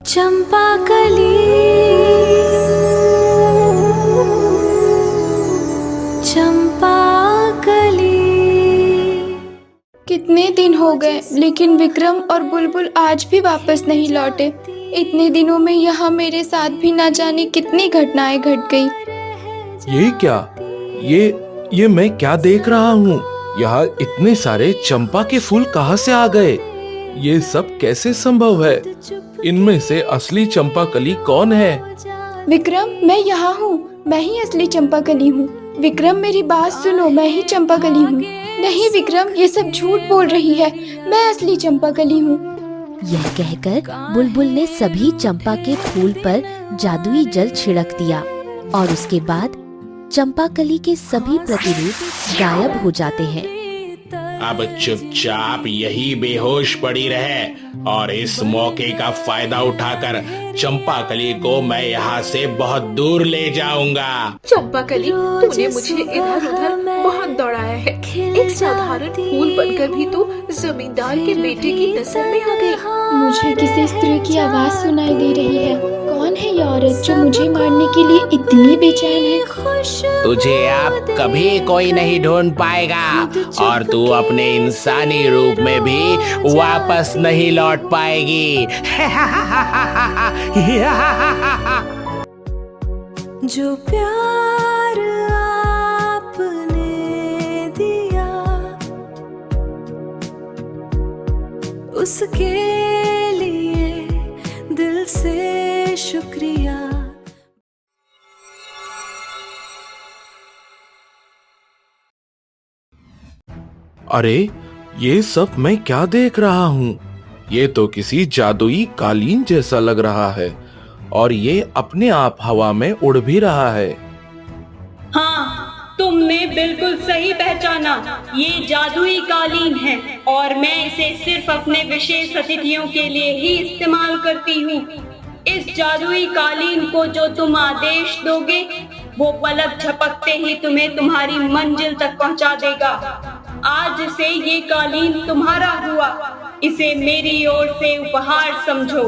चंपा कली चंपा कली। कितने दिन हो गए लेकिन विक्रम और बुलबुल आज भी वापस नहीं लौटे। इतने दिनों में यहाँ मेरे साथ भी ना जाने कितनी घटनाएं घट गई। ये क्या? ये मैं क्या देख रहा हूँ? यहाँ इतने सारे चंपा के फूल कहाँ से आ गए? ये सब कैसे संभव है? इनमें से असली चंपा कली कौन है? विक्रम, मैं यहाँ हूँ। मैं ही असली चंपा कली हूँ। विक्रम, मेरी बात सुनो, मैं ही चंपा कली हूँ। नहीं विक्रम, ये सब झूठ बोल रही है। मैं असली चंपा कली हूँ। यह कहकर बुलबुल ने सभी चंपा के फूल पर जादुई जल छिड़क दिया और उसके बाद चंपाकली के सभी प्रतिरूप गायब हो जाते हैं। अब चुपचाप यही बेहोश पड़ी रहे और इस मौके का फायदा उठाकर चंपाकली को मैं यहाँ से बहुत दूर ले जाऊंगा। चंपाकली, तूने मुझे इधर उधर बहुत दौड़ाया है। एक साधारण फूल बनकर भी तू जमींदार के बेटे की नजर में आ गई। मुझे किसी स्त्री की आवाज सुनाई दे रही है। कौन है ये औरत जो मुझे मारने के लिए इतनी बेचैन है? तुझे अब कभी कोई नहीं ढूंढ पाएगा और तू अपने इंसानी रूप में भी वापस नहीं लौट पाएगी। जो प्यार आपने दिया उसके लिए दिल से शुक्रिया। अरे ये सब मैं क्या देख रहा हूँ? ये तो किसी जादुई कालीन जैसा लग रहा है और ये अपने आप हवा में उड़ भी रहा है। हाँ, तुमने बिल्कुल सही पहचाना। ये जादुई कालीन है और मैं इसे सिर्फ अपने विशेष अतिथियों के लिए ही इस्तेमाल करती हूँ। इस जादुई कालीन को जो तुम आदेश दोगे वो पलक झपकते ही तुम्हें तुम्हारी मंजिल तक पहुँचा देगा। आज से ये कालीन तुम्हारा हुआ। इसे मेरी ओर से उपहार समझो।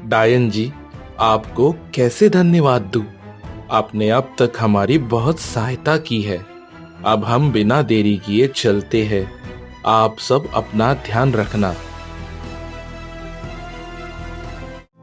डायन जी, आपको कैसे धन्यवाद दूं? आपने अब तक हमारी बहुत सहायता की है। अब हम बिना देरी किए चलते हैं। आप सब अपना ध्यान रखना।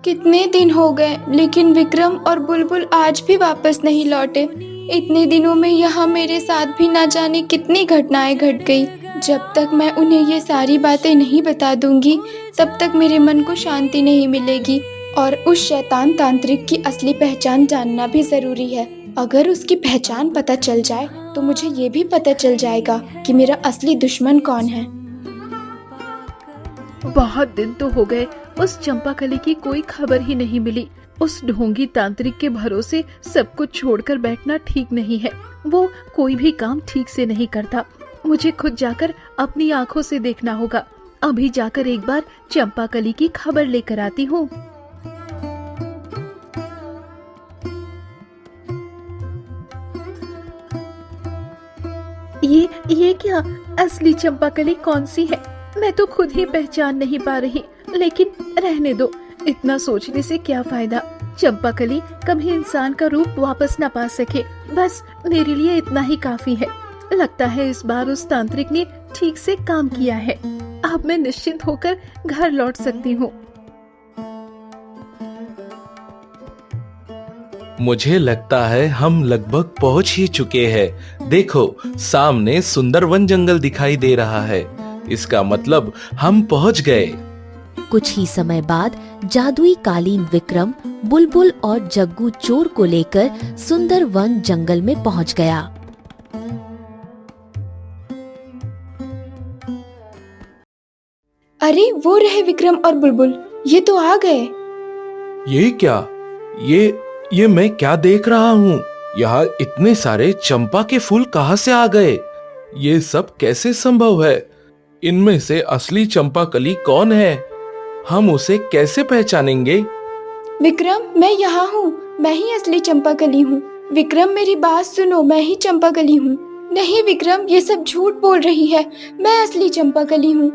कितने दिन हो गए लेकिन विक्रम और बुलबुल आज भी वापस नहीं लौटे। इतने दिनों में यहाँ मेरे साथ भी ना जाने कितनी घटनाएं घट गई। जब तक मैं उन्हें ये सारी बातें नहीं बता दूंगी तब तक मेरे मन को शांति नहीं मिलेगी। और उस शैतान तांत्रिक की असली पहचान जानना भी जरूरी है। अगर उसकी पहचान पता चल जाए तो मुझे ये भी पता चल जाएगा कि मेरा असली दुश्मन कौन है। बहुत दिन तो हो गए, उस चंपाकली की कोई खबर ही नहीं मिली। उस ढोंगी तांत्रिक के भरोसे सब कुछ छोड़कर बैठना ठीक नहीं है। वो कोई भी काम ठीक से नहीं करता। मुझे खुद जाकर अपनी आंखों से देखना होगा। अभी जाकर एक बार चंपाकली की खबर लेकर आती हूँ। ये क्या? असली चंपाकली कौन सी है? मैं तो खुद ही पहचान नहीं पा रही। लेकिन रहने दो, इतना सोचने से क्या फायदा। चंपाकली कभी इंसान का रूप वापस न पा सके, बस मेरे लिए इतना ही काफी है। लगता है इस बार उस तांत्रिक ने ठीक से काम किया है। अब मैं निश्चिंत होकर घर लौट सकती हूँ। मुझे लगता है हम लगभग पहुंच ही चुके हैं। देखो, सामने सुंदर वन जंगल दिखाई दे रहा है। इसका मतलब हम पहुंच गए। कुछ ही समय बाद जादुई कालीन विक्रम, बुलबुल और जग्गू चोर को लेकर सुंदर वन जंगल में पहुंच गया। अरे वो रहे विक्रम और बुलबुल, ये तो आ गए। ये क्या? ये मैं क्या देख रहा हूँ? यहाँ इतने सारे चंपा के फूल कहाँ से आ गए? ये सब कैसे संभव है? इनमें से असली चंपा कली कौन है? हम उसे कैसे पहचानेंगे? विक्रम, मैं यहाँ हूँ। मैं ही असली चंपा कली हूँ। विक्रम, मेरी बात सुनो, मैं ही चंपा कली हूँ। नहीं विक्रम, ये सब झूठ बोल रही है। मैं असली चंपा कली हूँ।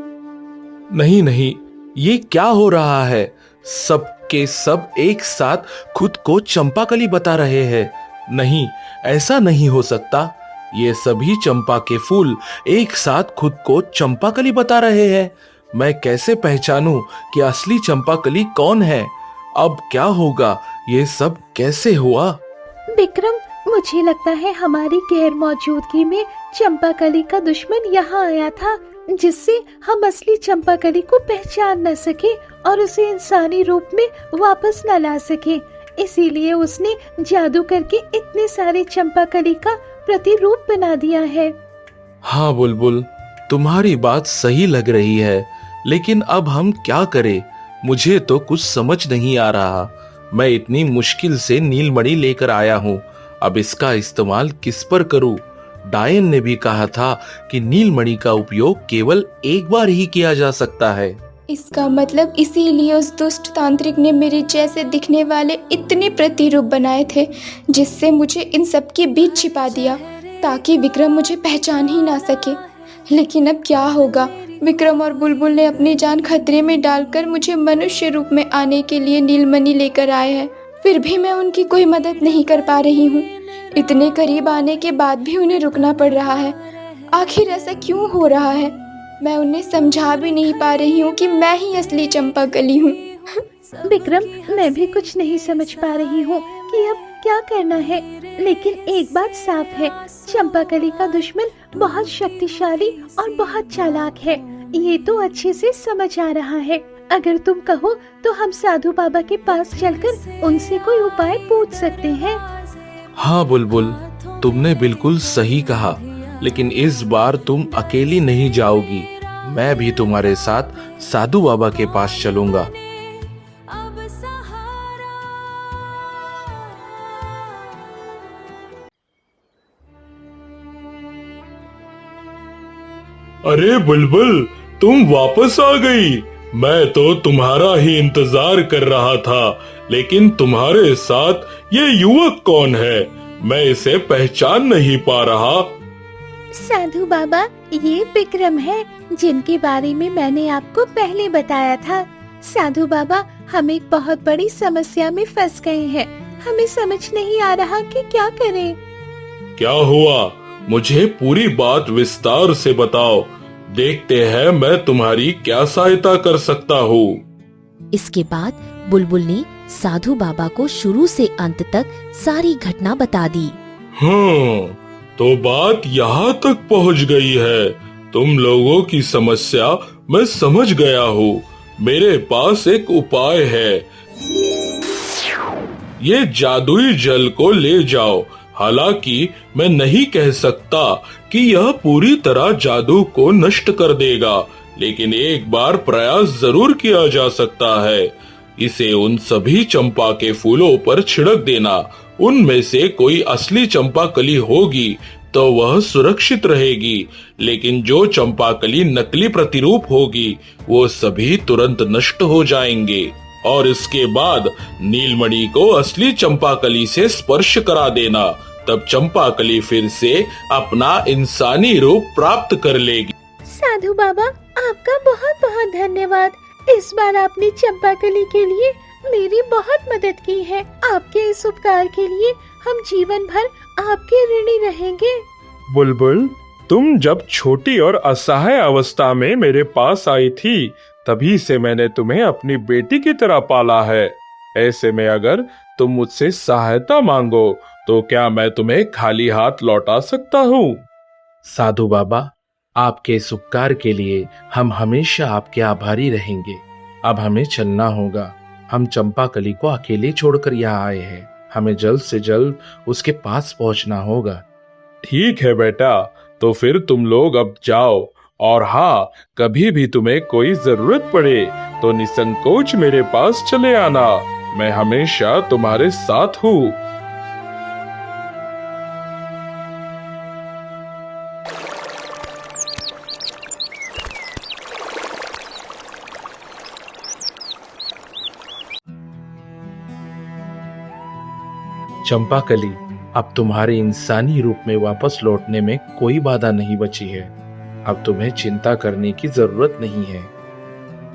नहीं, ये क्या हो रहा है? सब के सब एक साथ खुद को चंपाकली बता रहे हैं। नहीं, ऐसा नहीं हो सकता। ये सभी चंपा के फूल एक साथ खुद को चंपाकली बता रहे हैं। मैं कैसे पहचानूं कि असली चंपाकली कौन है? अब क्या होगा? ये सब कैसे हुआ? विक्रम, मुझे लगता है हमारी गैर मौजूदगी में चंपाकली का दुश्मन यहाँ आया था, जिससे हम असली चंपाकली को पहचान न सके और उसे इंसानी रूप में वापस न ला सके। इसीलिए उसने जादू करके इतने सारे चंपाकली का प्रतिरूप बना दिया है। हाँ बुलबुल, तुम्हारी बात सही लग रही है, लेकिन अब हम क्या करें? मुझे तो कुछ समझ नहीं आ रहा। मैं इतनी मुश्किल से नीलमणि लेकर आया हूँ, अब इसका इस्तेमाल किस पर करूँ? डायन ने भी कहा था कि नीलमणि का उपयोग केवल एक बार ही किया जा सकता है। इसका मतलब इसीलिए उस दुष्ट तांत्रिक ने मेरे जैसे दिखने वाले इतने प्रतिरूप बनाए थे, जिससे मुझे इन सब के बीच छिपा दिया ताकि विक्रम मुझे पहचान ही ना सके। लेकिन अब क्या होगा? विक्रम और बुलबुल ने अपनी जान खतरे में डालकर मुझे मनुष्य रूप में आने के लिए नीलमणि लेकर आए हैं, फिर भी मैं उनकी कोई मदद नहीं कर पा रही हूँ। इतने करीब आने के बाद भी उन्हें रुकना पड़ रहा है। आखिर ऐसा क्यों हो रहा है? मैं उन्हें समझा भी नहीं पा रही हूँ कि मैं ही असली चंपाकली हूँ। विक्रम, मैं भी कुछ नहीं समझ पा रही हूँ कि अब क्या करना है, लेकिन एक बात साफ है, चंपाकली का दुश्मन बहुत शक्तिशाली और बहुत चालाक है। ये तो अच्छे से समझ आ रहा है। अगर तुम कहो तो हम साधु बाबा के पास चलकर उनसे कोई उपाय पूछ सकते हैं। हाँ बुलबुल, तुमने बिल्कुल सही कहा, लेकिन इस बार तुम अकेली नहीं जाओगी। मैं भी तुम्हारे साथ साधु बाबा के पास चलूंगा। अब सहारा। अरे बुलबुल, तुम वापस आ गई। मैं तो तुम्हारा ही इंतजार कर रहा था, लेकिन तुम्हारे साथ ये युवक कौन है? मैं इसे पहचान नहीं पा रहा। साधु बाबा, ये विक्रम है जिनके बारे में मैंने आपको पहले बताया था। साधु बाबा, हम एक बहुत बड़ी समस्या में फंस गए हैं। हमें समझ नहीं आ रहा कि क्या करें। क्या हुआ? मुझे पूरी बात विस्तार से बताओ। देखते हैं मैं तुम्हारी क्या सहायता कर सकता हूँ। इसके बाद बुलबुल ने साधु बाबा को शुरू से अंत तक सारी घटना बता दी। हाँ, तो बात यहाँ तक पहुँच गई है। तुम लोगों की समस्या मैं समझ गया हूँ। मेरे पास एक उपाय है। ये जादुई जल को ले जाओ। हालांकि मैं नहीं कह सकता कि यह पूरी तरह जादू को नष्ट कर देगा, लेकिन एक बार प्रयास जरूर किया जा सकता है। इसे उन सभी चंपा के फूलों पर छिड़क देना। उनमें से कोई असली चंपाकली होगी तो वह सुरक्षित रहेगी, लेकिन जो चंपाकली नकली प्रतिरूप होगी वो सभी तुरंत नष्ट हो जाएंगे। और इसके बाद नीलमणि को असली चंपाकली से स्पर्श करा देना, तब चंपाकली फिर से अपना इंसानी रूप प्राप्त कर लेगी। साधु बाबा, आपका बहुत बहुत धन्यवाद। इस बार आपने चंपाकली के लिए मेरी बहुत मदद की है। आपके इस उपकार के लिए हम जीवन भर आपके ऋणी रहेंगे। बुलबुल, तुम जब छोटी और असहाय अवस्था में मेरे पास आई थी, तभी से मैंने तुम्हें अपनी बेटी की तरह पाला है। ऐसे में अगर तुम मुझसे सहायता मांगो तो क्या मैं तुम्हें खाली हाथ लौटा सकता हूँ? साधु बाबा, आपके इस उपकार के लिए हम हमेशा आपके आभारी रहेंगे। अब हमें चलना होगा। हम चंपाकली को अकेले छोड़कर यहाँ आए हैं। हमें जल्द से जल्द उसके पास पहुँचना होगा। ठीक है बेटा, तो फिर तुम लोग अब जाओ। और हाँ, कभी भी तुम्हें कोई जरूरत पड़े तो निसंकोच मेरे पास चले आना। मैं हमेशा तुम्हारे साथ हूँ। चंपाकली, अब तुम्हारे इंसानी रूप में वापस लौटने में कोई बाधा नहीं बची है। अब तुम्हें चिंता करने की जरूरत नहीं है।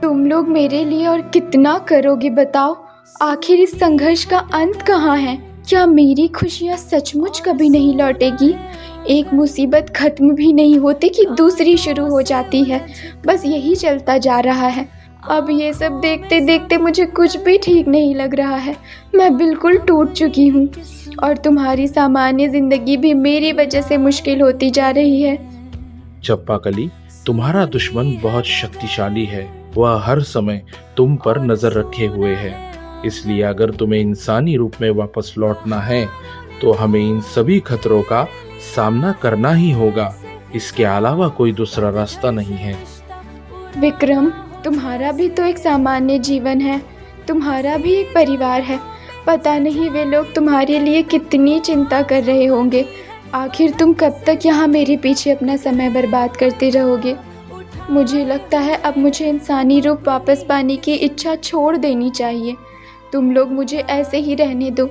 तुम लोग मेरे लिए और कितना करोगे बताओ? आखिर इस संघर्ष का अंत कहाँ है? क्या मेरी खुशियाँ सचमुच कभी नहीं लौटेगी? एक मुसीबत खत्म भी नहीं होती कि दूसरी शुरू हो जाती है। बस यही चलता जा रहा है। अब ये सब देखते देखते मुझे कुछ भी ठीक नहीं लग रहा है। मैं बिल्कुल टूट चुकी हूँ और तुम्हारी सामान्य जिंदगी भी मेरी वजह से मुश्किल होती जा रही है। चंपाकली, तुम्हारा दुश्मन बहुत शक्तिशाली है। वह हर समय तुम पर नजर रखे हुए है। इसलिए अगर तुम्हें इंसानी रूप में वापस लौटना है तो हमें इन सभी खतरों का सामना करना ही होगा। इसके अलावा कोई दूसरा रास्ता नहीं है। विक्रम, तुम्हारा भी तो एक सामान्य जीवन है, तुम्हारा भी एक परिवार है। पता नहीं वे लोग तुम्हारे लिए कितनी चिंता कर रहे होंगे। आखिर तुम कब तक यहाँ मेरे पीछे अपना समय बर्बाद करते रहोगे? मुझे लगता है अब मुझे इंसानी रूप वापस पाने की इच्छा छोड़ देनी चाहिए। तुम लोग मुझे ऐसे ही रहने दो।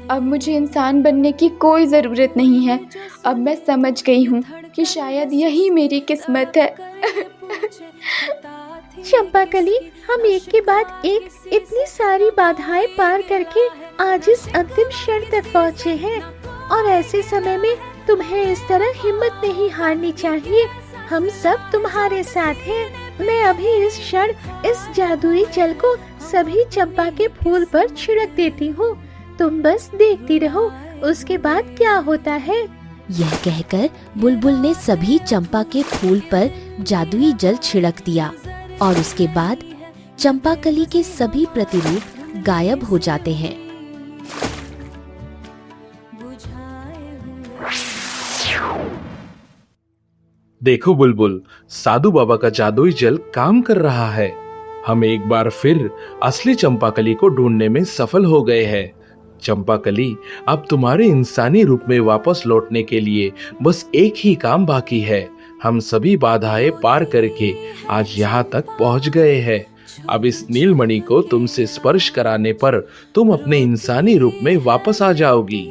अब मुझे इंसान बनने की कोई ज़रूरत नहीं है। अब मैं समझ गई हूँ कि शायद यही मेरी किस्मत है। चंपाकली, हम एक के बाद एक इतनी सारी बाधाएं पार करके आज इस अंतिम क्षण तक पहुँचे हैं और ऐसे समय में तुम्हें इस तरह हिम्मत नहीं हारनी चाहिए। हम सब तुम्हारे साथ हैं। मैं अभी इस क्षण इस जादुई जल को सभी चंपा के फूल पर छिड़क देती हूँ। तुम बस देखती रहो, उसके बाद क्या होता है। यह कहकर बुलबुल ने सभी चंपा के फूल पर जादुई जल छिड़क दिया और उसके बाद चंपाकली के सभी प्रतिरूप गायब हो जाते हैं। देखो बुलबुल, साधु बाबा का जादुई जल काम कर रहा है। हम एक बार फिर असली चंपाकली को ढूंढने में सफल हो गए हैं। चंपाकली, अब तुम्हारे इंसानी रूप में वापस लौटने के लिए बस एक ही काम बाकी है। हम सभी बाधाएं पार करके आज यहाँ तक पहुँच गए हैं। अब इस नीलमणि को तुमसे स्पर्श कराने पर तुम अपने इंसानी रूप में वापस आ जाओगी।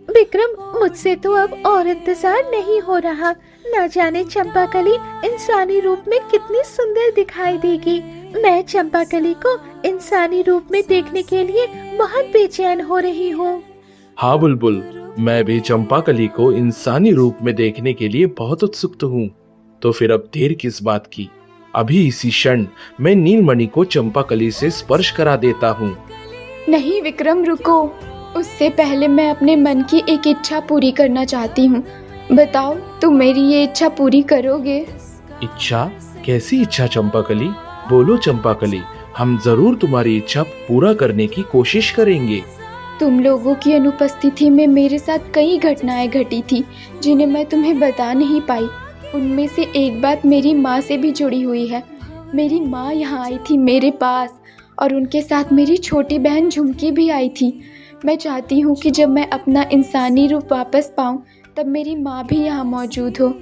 विक्रम, मुझसे तो अब और इंतजार नहीं हो रहा। न जाने चंपाकली इंसानी रूप में कितनी सुंदर दिखाई देगी। मैं चंपाकली को इंसानी रूप में देखने के लिए बहुत बेचैन हो रही हूँ। हाँ बुलबुल, मैं भी चंपाकली को इंसानी रूप में देखने के लिए बहुत उत्सुक हूँ। तो फिर अब देर किस बात की? अभी इसी क्षण मैं नीलमणि को चंपाकली से स्पर्श करा देता हूँ। नहीं विक्रम, रुको। उससे पहले मैं अपने मन की एक इच्छा पूरी करना चाहती हूँ। बताओ, तुम मेरी ये इच्छा पूरी करोगे? इच्छा? कैसी इच्छा चंपाकली? बोलो चंपाकली, हम जरूर तुम्हारी इच्छा पूरा करने की कोशिश करेंगे। तुम लोगों की अनुपस्थिति में मेरे साथ कई घटनाएं घटी थी जिन्हें मैं तुम्हें बता नहीं पाई। उनमें से एक बात मेरी माँ से भी जुड़ी हुई है। मेरी माँ यहाँ आई थी मेरे पास और उनके साथ मेरी छोटी बहन झुमकी भी आई थी। मैं चाहती हूँ कि जब मैं अपना इंसानी रूप वापस पाऊँ तब मेरी माँ भी यहाँ मौजूद हो।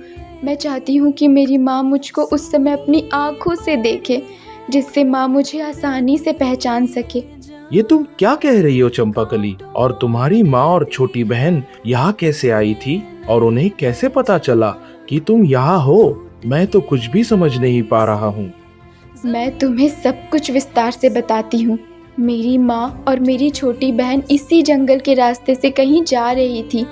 मैं चाहती हूँ कि मेरी माँ मुझको उस समय अपनी आँखों से देखे, जिससे माँ मुझे आसानी से पहचान सके। ये तुम क्या कह रही हो चंपाकली? और तुम्हारी माँ और छोटी बहन यहाँ कैसे आई थी और उन्हें कैसे पता चला कि तुम यहाँ हो? मैं तो कुछ भी समझ नहीं पा रहा हूँ। मैं तुम्हें सब कुछ विस्तार से बताती हूँ। मेरी माँ और मेरी छोटी बहन इसी जंगल के रास्ते से कहीं जा रही थी।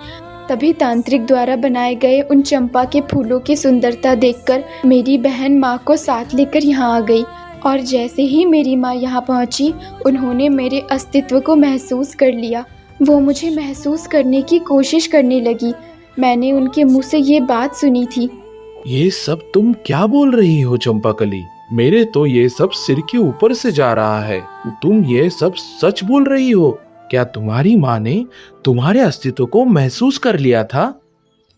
तभी तांत्रिक द्वारा बनाए गए उन चंपा के फूलों की सुंदरता देखकर मेरी बहन माँ को साथ लेकर यहाँ आ गई। और जैसे ही मेरी माँ यहाँ पहुँची, उन्होंने मेरे अस्तित्व को महसूस कर लिया। वो मुझे महसूस करने की कोशिश करने लगी। मैंने उनके मुँह से ये बात सुनी थी। ये सब तुम क्या बोल रही हो चंपाकली? मेरे तो ये सब सिर के ऊपर से जा रहा है। तुम ये सब सच बोल रही हो? क्या तुम्हारी माँ ने तुम्हारे अस्तित्व को महसूस कर लिया था?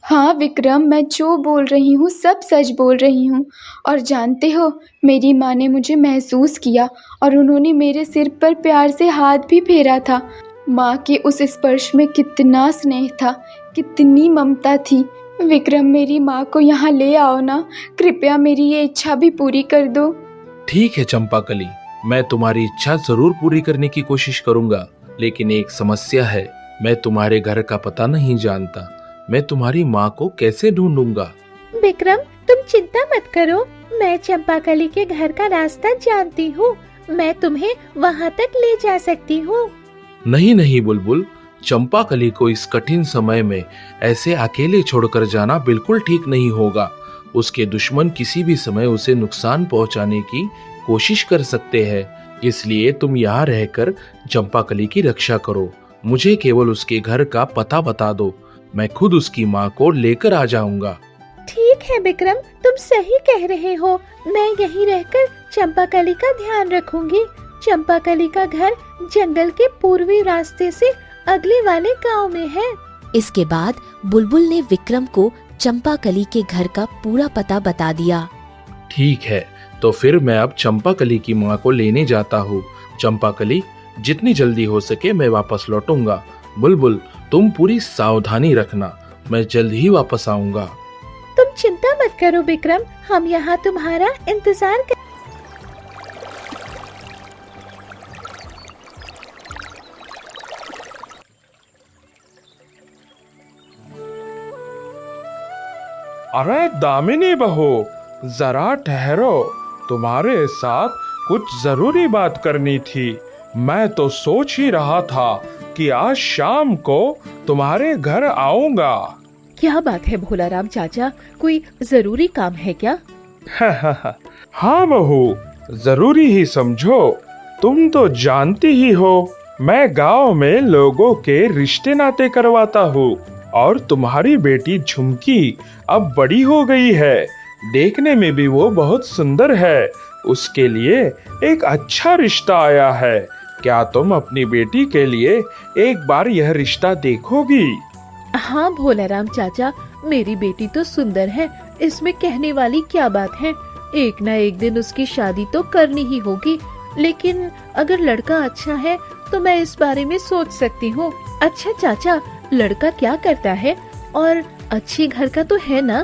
हाँ विक्रम, मैं जो बोल रही हूँ सब सच बोल रही हूँ। और जानते हो, मेरी माँ ने मुझे महसूस किया और उन्होंने मेरे सिर पर प्यार से हाथ भी फेरा था। माँ के उस स्पर्श में कितना स्नेह था, कितनी ममता थी। विक्रम, मेरी माँ को यहाँ ले आओ ना। कृपया मेरी ये इच्छा भी पूरी कर दो। ठीक है चंपाकली, मैं तुम्हारी इच्छा जरूर पूरी करने की कोशिश करूंगा। लेकिन एक समस्या है, मैं तुम्हारे घर का पता नहीं जानता। मैं तुम्हारी माँ को कैसे ढूंढूंगा? विक्रम, तुम चिंता मत करो। मैं चंपाकली के घर का रास्ता जानती हूँ। मैं तुम्हें वहाँ तक ले जा सकती हूँ। नहीं नहीं बुलबुल, चंपाकली को इस कठिन समय में ऐसे अकेले छोड़कर जाना बिल्कुल ठीक नहीं होगा। उसके दुश्मन किसी भी समय उसे नुकसान पहुंचाने की कोशिश कर सकते हैं। इसलिए तुम यहाँ रहकर चंपाकली की रक्षा करो। मुझे केवल उसके घर का पता बता दो, मैं खुद उसकी माँ को लेकर आ जाऊंगा। ठीक है विक्रम, तुम सही कह रहे हो। मैं यहीं रहकर चंपाकली का ध्यान रखूंगी। चंपाकली का घर जंगल के पूर्वी रास्ते से अगले वाले गांव में है। इसके बाद बुलबुल ने विक्रम को चंपाकली के घर का पूरा पता बता दिया। ठीक है, तो फिर मैं अब चंपाकली की माँ को लेने जाता हूँ। चंपाकली, जितनी जल्दी हो सके मैं वापस लौटूंगा। बुलबुल, तुम पूरी सावधानी रखना, मैं जल्द ही वापस आऊंगा। तुम चिंता मत करो विक्रम, हम यहाँ तुम्हारा इंतजार कर। अरे दामिनी बहू, जरा ठहरो, तुम्हारे साथ कुछ जरूरी बात करनी थी। मैं तो सोच ही रहा था कि आज शाम को तुम्हारे घर आऊंगा। क्या बात है भोलाराम चाचा, कोई जरूरी काम है क्या? हाँ बहू, जरूरी ही समझो। तुम तो जानती ही हो, मैं गांव में लोगों के रिश्ते नाते करवाता हूँ और तुम्हारी बेटी झुमकी अब बड़ी हो गई है। देखने में भी वो बहुत सुंदर है। उसके लिए एक अच्छा रिश्ता आया है। क्या तुम अपनी बेटी के लिए एक बार यह रिश्ता देखोगी? हाँ भोलाराम चाचा, मेरी बेटी तो सुंदर है, इसमें कहने वाली क्या बात है। एक ना एक दिन उसकी शादी तो करनी ही होगी, लेकिन अगर लड़का अच्छा है तो मैं इस बारे में सोच सकती हूँ। अच्छा चाचा, लड़का क्या करता है और अच्छी घर का तो है ना?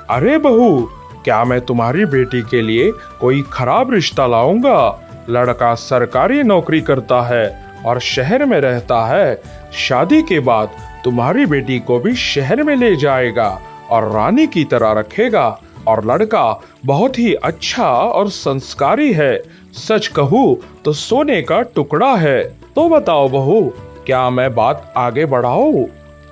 अरे बहू, क्या मैं तुम्हारी बेटी के लिए कोई खराब रिश्ता लाऊंगा? लड़का सरकारी नौकरी करता है और शहर में रहता है। शादी के बाद तुम्हारी बेटी को भी शहर में ले जाएगा और रानी की तरह रखेगा। और लड़का बहुत ही अच्छा और संस्कारी है। सच कहूँ तो सोने का टुकड़ा है। तो बताओ बहू, क्या मैं बात आगे बढ़ाऊं?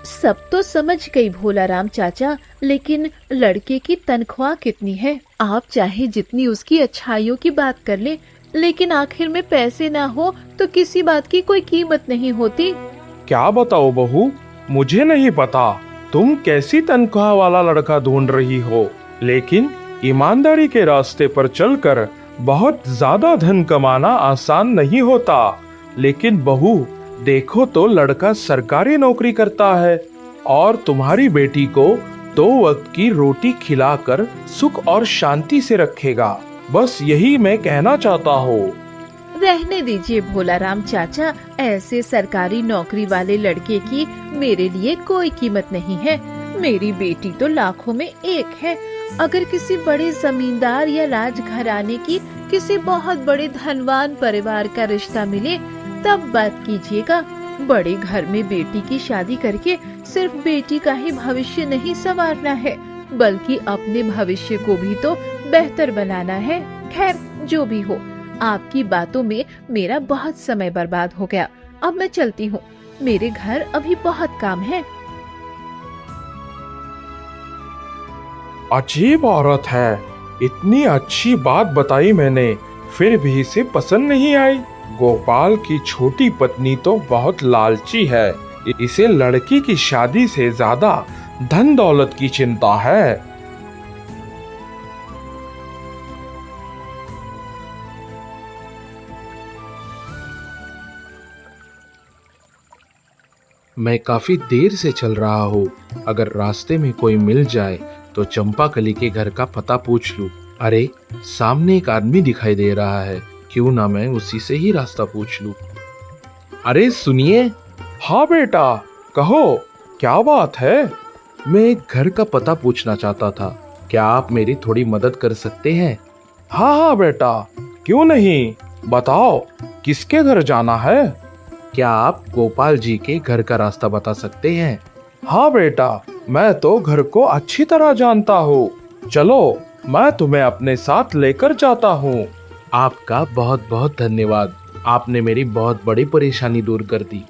सब तो समझ गई भोलाराम चाचा, लेकिन लड़के की तनख्वाह कितनी है? आप चाहे जितनी उसकी अच्छाइयों की बात कर ले, लेकिन आखिर में पैसे ना हो तो किसी बात की कोई कीमत नहीं होती। क्या बताओ बहू, मुझे नहीं पता तुम कैसी तनख्वाह वाला लड़का ढूंढ रही हो, लेकिन ईमानदारी के रास्ते पर चलकर बहुत ज्यादा धन कमाना आसान नहीं होता। लेकिन बहू देखो तो, लड़का सरकारी नौकरी करता है और तुम्हारी बेटी को 2 वक्त की रोटी खिलाकर सुख और शांति से रखेगा। बस यही मैं कहना चाहता हूँ। रहने दीजिए भोलाराम चाचा, ऐसे सरकारी नौकरी वाले लड़के की मेरे लिए कोई कीमत नहीं है। मेरी बेटी तो लाखों में एक है। अगर किसी बड़े जमींदार या राजघराने की किसी बहुत बड़े धनवान परिवार का रिश्ता मिले तब बात कीजिएगा। बड़े घर में बेटी की शादी करके सिर्फ बेटी का ही भविष्य नहीं संवारना है, बल्कि अपने भविष्य को भी तो बेहतर बनाना है। खैर जो भी हो, आपकी बातों में मेरा बहुत समय बर्बाद हो गया। अब मैं चलती हूँ, मेरे घर अभी बहुत काम है। अजीब औरत है, इतनी अच्छी बात बताई मैंने, फिर भी इसे पसंद नहीं आई। गोपाल की छोटी पत्नी तो बहुत लालची है। इसे लड़की की शादी से ज्यादा धन दौलत की चिंता है। मैं काफी देर से चल रहा हूँ। अगर रास्ते में कोई मिल जाए तो चंपाकली के घर का पता पूछ लूं। अरे, सामने एक आदमी दिखाई दे रहा है, क्यों ना मैं उसी से ही रास्ता पूछ लूं। अरे सुनिए। हाँ बेटा, कहो क्या बात है? मैं एक घर का पता पूछना चाहता था, क्या आप मेरी थोड़ी मदद कर सकते हैं? हाँ हाँ बेटा, क्यों नहीं, बताओ किसके घर जाना है? क्या आप गोपाल जी के घर का रास्ता बता सकते हैं? हाँ बेटा, मैं तो घर को अच्छी तरह जानता हूँ। चलो, मैं तुम्हें अपने साथ लेकर जाता हूँ। आपका बहुत बहुत धन्यवाद। आपने मेरी बहुत बड़ी परेशानी दूर कर दी।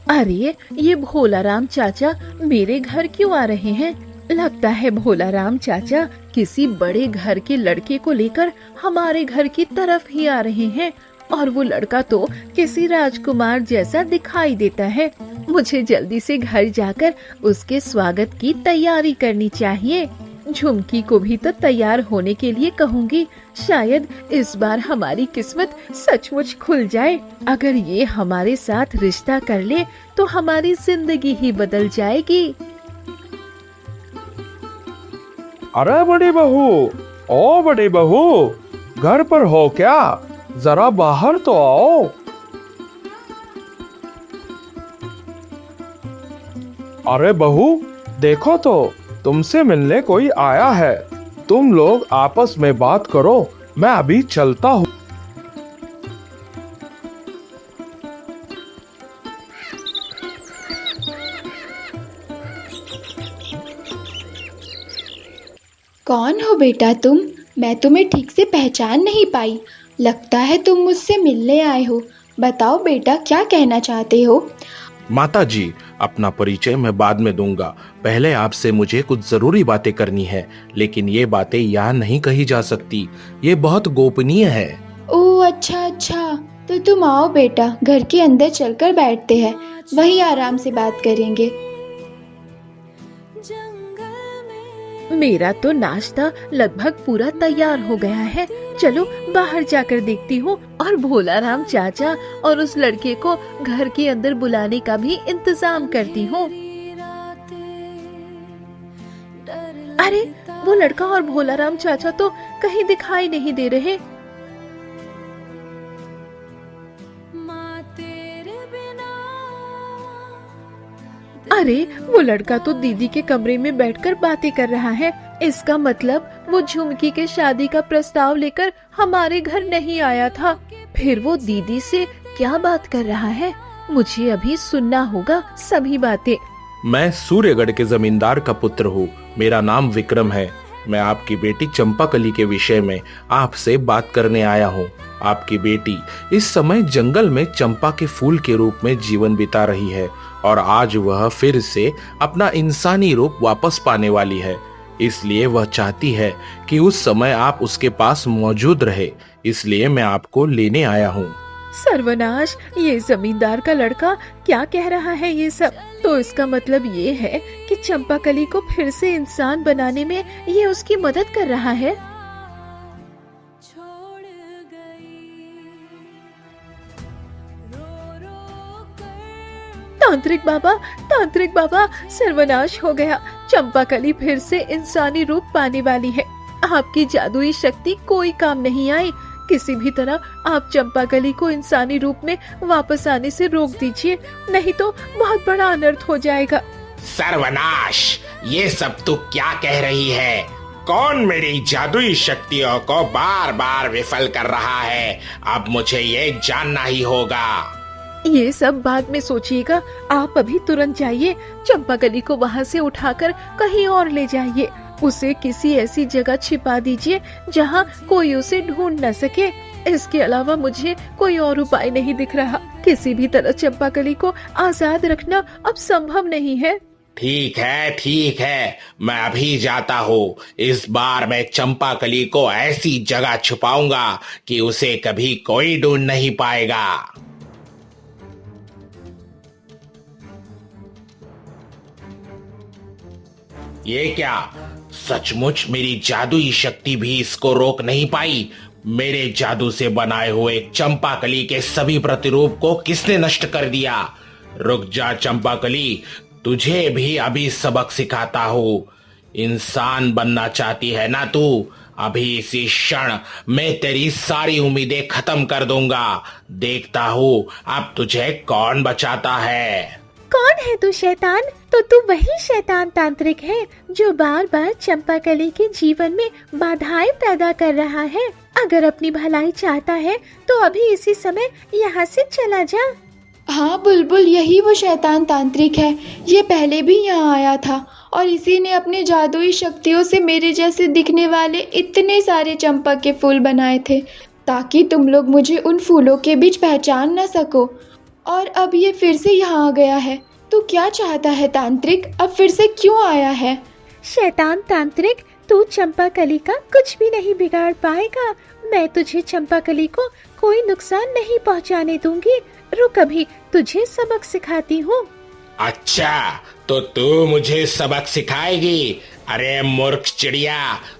अरे ये भोलाराम चाचा मेरे घर क्यों आ रहे हैं? लगता है भोलाराम चाचा किसी बड़े घर के लड़के को लेकर हमारे घर की तरफ ही आ रहे हैं। और वो लड़का तो किसी राजकुमार जैसा दिखाई देता है। मुझे जल्दी से घर जाकर उसके स्वागत की तैयारी करनी चाहिए। झुमकी को भी तो तैयार होने के लिए कहूँगी। शायद इस बार हमारी किस्मत सचमुच खुल जाए। अगर ये हमारे साथ रिश्ता कर ले तो हमारी जिंदगी ही बदल जाएगी। अरे बड़ी बहू, ओ बड़ी बहू, घर पर हो क्या? जरा बाहर तो आओ। अरे बहू, देखो तो तुमसे मिलने कोई आया है। तुम लोग आपस में बात करो, मैं अभी चलता हूँ। कौन हो बेटा तुम? मैं तुम्हें ठीक से पहचान नहीं पाई। लगता है तुम मुझसे मिलने आए हो। बताओ बेटा, क्या कहना चाहते हो? माता जी, अपना परिचय मैं बाद में दूंगा। पहले आपसे मुझे कुछ जरूरी बातें करनी है, लेकिन ये बातें यहाँ नहीं कही जा सकती। ये बहुत गोपनीय है। ओह अच्छा अच्छा, तो तुम आओ बेटा, घर के अंदर चलकर बैठते हैं, वही आराम से बात करेंगे। मेरा तो नाश्ता लगभग पूरा तैयार हो गया है। चलो बाहर जाकर देखती हूँ और भोलाराम चाचा और उस लड़के को घर के अंदर बुलाने का भी इंतजाम करती हूँ। अरे वो लड़का और भोलाराम चाचा तो कहीं दिखाई नहीं दे रहे। अरे वो लड़का तो दीदी के कमरे में बैठकर बातें कर रहा है। इसका मतलब वो झुमकी के शादी का प्रस्ताव लेकर हमारे घर नहीं आया था। फिर वो दीदी से क्या बात कर रहा है? मुझे अभी सुनना होगा सभी बातें। मैं सूर्यगढ़ के जमींदार का पुत्र हूँ। मेरा नाम विक्रम है। मैं आपकी बेटी चंपाकली के विषय में आपसे बात करने आया हूँ। आपकी बेटी इस समय जंगल में चंपा के फूल के रूप में जीवन बिता रही है और आज वह फिर से अपना इंसानी रूप वापस पाने वाली है। इसलिए वह चाहती है कि उस समय आप उसके पास मौजूद रहे। इसलिए मैं आपको लेने आया हूँ। सर्वनाश, ये जमींदार का लड़का क्या कह रहा है ये सब? तो इसका मतलब ये है कि चंपाकली को फिर से इंसान बनाने में ये उसकी मदद कर रहा है। तांत्रिक बाबा, सर्वनाश हो गया। चंपाकली फिर से इंसानी रूप पाने वाली है। आपकी जादुई शक्ति कोई काम नहीं आई। किसी भी तरह आप चंपाकली को इंसानी रूप में वापस आने से रोक दीजिए, नहीं तो बहुत बड़ा अनर्थ हो जाएगा। सर्वनाश, ये सब तू क्या कह रही है? कौन मेरी जादुई शक्तियों को बार बार विफल कर रहा है? अब मुझे ये जानना ही होगा। ये सब बाद में सोचिएगा। आप अभी तुरंत जाइए, चंपाकली को वहाँ से उठाकर कहीं और ले जाइए। उसे किसी ऐसी जगह छिपा दीजिए जहाँ कोई उसे ढूंढ न सके। इसके अलावा मुझे कोई और उपाय नहीं दिख रहा। किसी भी तरह चंपाकली को आजाद रखना अब संभव नहीं है। ठीक है, मैं अभी जाता हूँ। इस बार मैं चंपाकली को ऐसी जगह छुपाऊंगा कि उसे कभी कोई ढूंढ नहीं पाएगा। ये क्या? सचमुच मेरी जादुई शक्ति भी इसको रोक नहीं पाई। मेरे जादू से बनाए हुए चंपाकली के सभी प्रतिरूप को किसने नष्ट कर दिया? रुक जा चंपाकली, तुझे भी अभी सबक सिखाता हूँ। इंसान बनना चाहती है ना तू? अभी इसी क्षण मैं तेरी सारी उम्मीदें खत्म कर दूंगा। देखता हूँ अब तुझे कौन बचाता है। कौन है तू शैतान? तो तू वही शैतान तांत्रिक है जो बार बार चंपाकली के जीवन में बाधाएं पैदा कर रहा है। अगर अपनी भलाई चाहता है तो अभी इसी समय यहाँ से चला जा। हाँ बुलबुल, यही वो शैतान तांत्रिक है। ये पहले भी यहाँ आया था और इसी ने अपने जादुई शक्तियों से मेरे जैसे दिखने वाले इतने सारे चंपा के फूल बनाए थे ताकि तुम लोग मुझे उन फूलों के बीच पहचान न सको। और अब ये फिर से यहाँ आ गया है। तू क्या चाहता है तांत्रिक? अब फिर से क्यों आया है? शैतान तांत्रिक, तू चंपाकली का कुछ भी नहीं बिगाड़ पाएगा। मैं तुझे चंपाकली को कोई नुकसान नहीं पहुंचाने दूंगी। रुक, अभी तुझे सबक सिखाती हूँ। अच्छा, तो तू मुझे सबक सिखाएगी? अरे मूर्ख चिड़िया,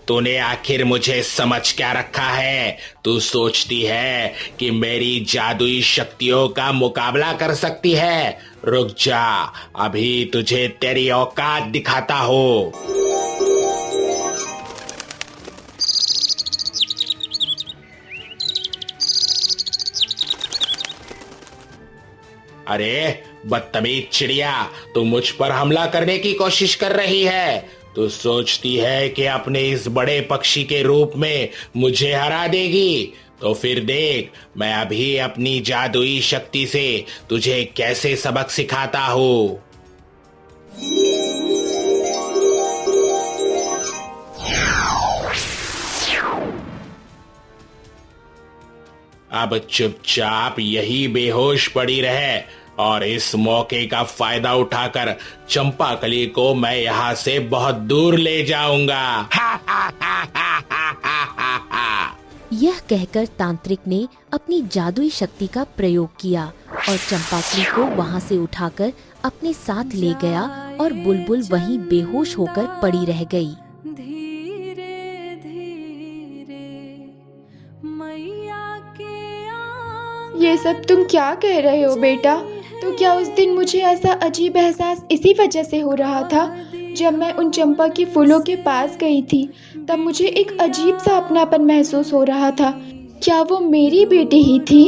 तूने आखिर मुझे समझ क्या रखा है? तू सोचती है कि मेरी जादुई शक्तियों का मुकाबला कर सकती है? रुक जा, अभी तुझे तेरी औकात दिखाता हूँ। अरे बदतमीज चिड़िया, तू मुझ पर हमला करने की कोशिश कर रही है। तू सोचती है कि अपने इस बड़े पक्षी के रूप में मुझे हरा देगी? तो फिर देख, मैं अभी अपनी जादुई शक्ति से तुझे कैसे सबक सिखाता हूँ। अब चुपचाप यही बेहोश पड़ी रहे और इस मौके का फायदा उठाकर चंपाकली को मैं यहाँ से बहुत दूर ले जाऊंगा। यह कहकर तांत्रिक ने अपनी जादुई शक्ति का प्रयोग किया और चंपाकली को वहाँ से उठाकर अपने साथ ले गया और बुलबुल वहीं बेहोश होकर पड़ी रह गई। धीरे धीरे मैया के आंगन ये सब तुम क्या कह रहे हो बेटा? तो क्या उस दिन मुझे ऐसा अजीब एहसास इसी वजह से हो रहा था? जब मैं उन चंपा के फूलों के पास गई थी तब मुझे एक अजीब सा अपनापन महसूस हो रहा था। क्या वो मेरी बेटी ही थी?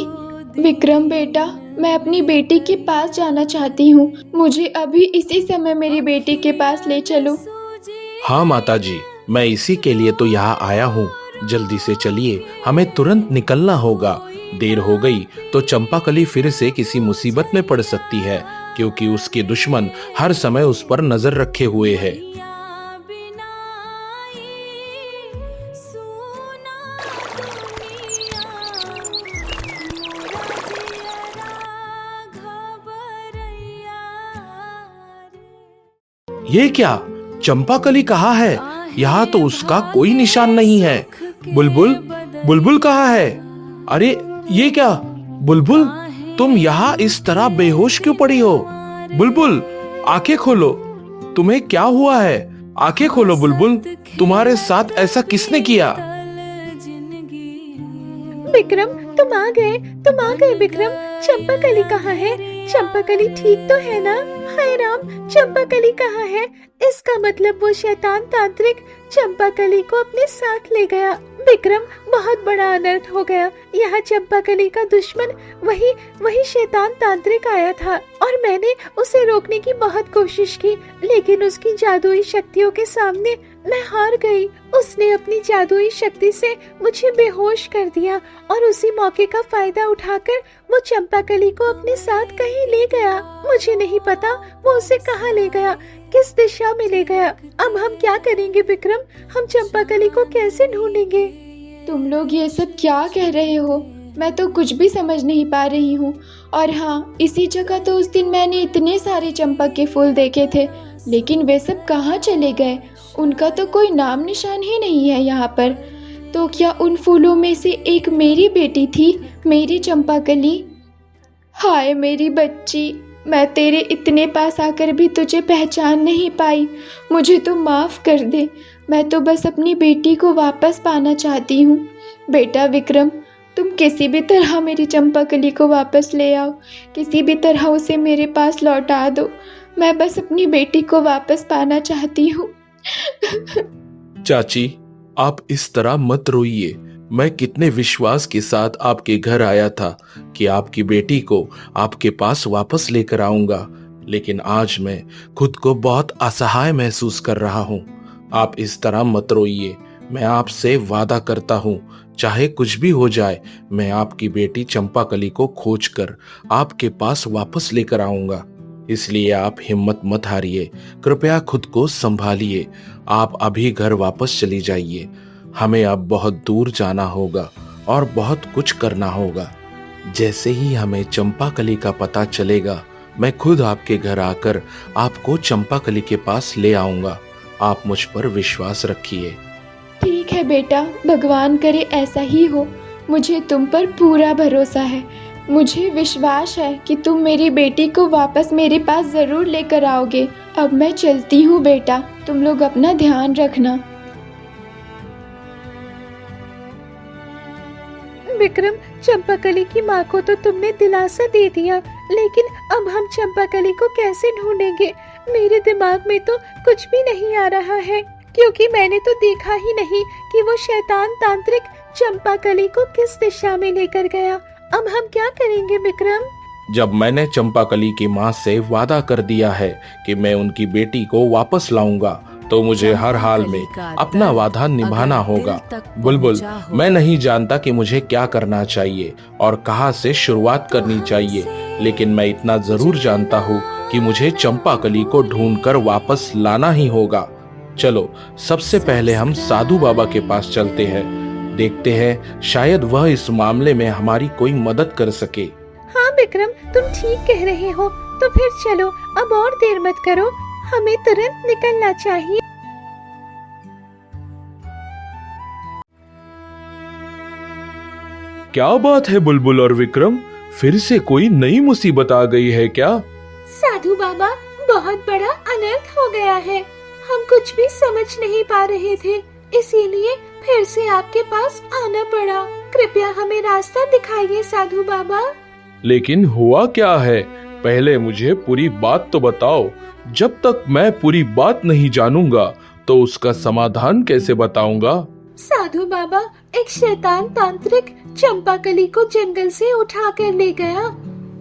विक्रम बेटा, मैं अपनी बेटी के पास जाना चाहती हूँ। मुझे अभी इसी समय मेरी बेटी के पास ले चलो। हाँ माताजी, मैं इसी के लिए तो यहाँ आया हूँ। जल्दी से चलिए, हमें तुरंत निकलना होगा। देर हो गई तो चंपाकली फिर से किसी मुसीबत में पड़ सकती है, क्योंकि उसके दुश्मन हर समय उस पर नजर रखे हुए हैं। ये क्या? चंपाकली कहाँ है? यहाँ तो उसका कोई निशान नहीं है। बुलबुल, बुलबुल कहाँ है? अरे ये क्या? बुलबुल, तुम यहाँ इस तरह बेहोश क्यों पड़ी हो? बुलबुल, आंखें खोलो। तुम्हें क्या हुआ है? आंखें खोलो बुलबुल, तुम्हारे साथ ऐसा किसने किया? विक्रम, तुम आ गए विक्रम। चंपाकली कहाँ है? चंपाकली ठीक तो है ना? हाय राम, चंपाकली कहाँ है? इसका मतलब वो शैतान तांत्रिक चंपाकली को अपने साथ ले गया। विक्रम, बहुत बड़ा अनर्थ हो गया। यहाँ चंपाकली का दुश्मन वही शैतान तांत्रिक आया था और मैंने उसे रोकने की बहुत कोशिश की, लेकिन उसकी जादुई शक्तियों के सामने मैं हार गई। उसने अपनी जादुई शक्ति से मुझे बेहोश कर दिया और उसी मौके का फायदा उठाकर वो चंपाकली को अपने साथ कहीं ले गया। मुझे नहीं पता वो उसे कहाँ ले गया, किस दिशा में ले गया। अब हम क्या करेंगे विक्रम? हम चंपाकली को कैसे ढूंढेंगे? तुम लोग ये सब क्या कह रहे हो? मैं तो कुछ भी समझ नहीं पा रही हूँ। और हाँ, इसी जगह तो उस दिन मैंने इतने सारे चंपा के फूल देखे थे, लेकिन वे सब कहाँ चले गए? उनका तो कोई नाम निशान ही नहीं है यहाँ पर। तो क्या उन फूलों में से एक मेरी बेटी थी, मेरी चंपाकली? हाय मेरी बच्ची, मैं तेरे इतने पास आकर भी तुझे पहचान नहीं पाई। मुझे तो माफ़ कर दे। मैं तो बस अपनी बेटी को वापस पाना चाहती हूँ। बेटा विक्रम, तुम किसी भी तरह मेरी चंपाकली को वापस ले आओ। किसी भी तरह उसे मेरे पास लौटा दो। मैं बस अपनी बेटी को वापस पाना चाहती हूँ। चाची, आप इस तरह मत रोइए। मैं कितने विश्वास के साथ आपके घर आया था कि आपकी बेटी को आपके पास वापस लेकर आऊंगा, लेकिन आज मैं खुद को बहुत असहाय महसूस कर रहा हूँ। आप इस तरह मत रोइए। मैं आपसे वादा करता हूँ, चाहे कुछ भी हो जाए, मैं आपकी बेटी चंपाकली को खोजकर आपके पास वापस लेकर आऊंगा। इसलिए आप हिम्मत मत हारिए, कृपया खुद को संभालिए। आप अभी घर वापस चली जाइए। हमें अब बहुत दूर जाना होगा और बहुत कुछ करना होगा। जैसे ही हमें चंपाकली का पता चलेगा, मैं खुद आपके घर आकर आपको चंपाकली के पास ले आऊंगा। आप मुझ पर विश्वास रखिए। ठीक है बेटा, भगवान करे ऐसा ही हो। मुझे तुम पर पूरा भरोसा है। मुझे विश्वास है कि तुम मेरी बेटी को वापस मेरे पास जरूर लेकर आओगे। अब मैं चलती हूँ बेटा, तुम लोग अपना ध्यान रखना। विक्रम, चंपाकली की माँ को तो तुमने दिलासा दे दिया, लेकिन अब हम चंपाकली को कैसे ढूंढेंगे? मेरे दिमाग में तो कुछ भी नहीं आ रहा है, क्योंकि मैंने तो देखा ही नहीं कि वो शैतान तांत्रिक चंपाकली को किस दिशा में लेकर गया। अब हम क्या करेंगे विक्रम? जब मैंने चंपाकली की माँ से वादा कर दिया है कि मैं उनकी बेटी को वापस लाऊंगा, तो मुझे हर हाल में अपना वादा निभाना होगा। बुलबुल, मैं नहीं जानता कि मुझे क्या करना चाहिए और कहाँ से शुरुआत करनी चाहिए, लेकिन मैं इतना जरूर जानता हूँ कि मुझे चंपाकली को ढूंढकर वापस लाना ही होगा। चलो, सबसे पहले हम साधु बाबा के पास चलते हैं। देखते हैं, शायद वह इस मामले में हमारी कोई मदद कर सके। हाँ विक्रम, तुम ठीक कह रहे हो। तो फिर चलो, अब और देर मत करो, हमें तुरंत निकलना चाहिए। क्या बात है बुलबुल और विक्रम, फिर से कोई नई मुसीबत आ गई है क्या? साधु बाबा, बहुत बड़ा अनर्थ हो गया है। हम कुछ भी समझ नहीं पा रहे थे, इसीलिए फिर से आपके पास आना पड़ा। कृपया हमें रास्ता दिखाइए साधु बाबा। लेकिन हुआ क्या है? पहले मुझे पूरी बात तो बताओ। जब तक मैं पूरी बात नहीं जानूंगा तो उसका समाधान कैसे बताऊंगा? साधु बाबा, एक शैतान तांत्रिक चंपाकली को जंगल से उठा कर ले गया,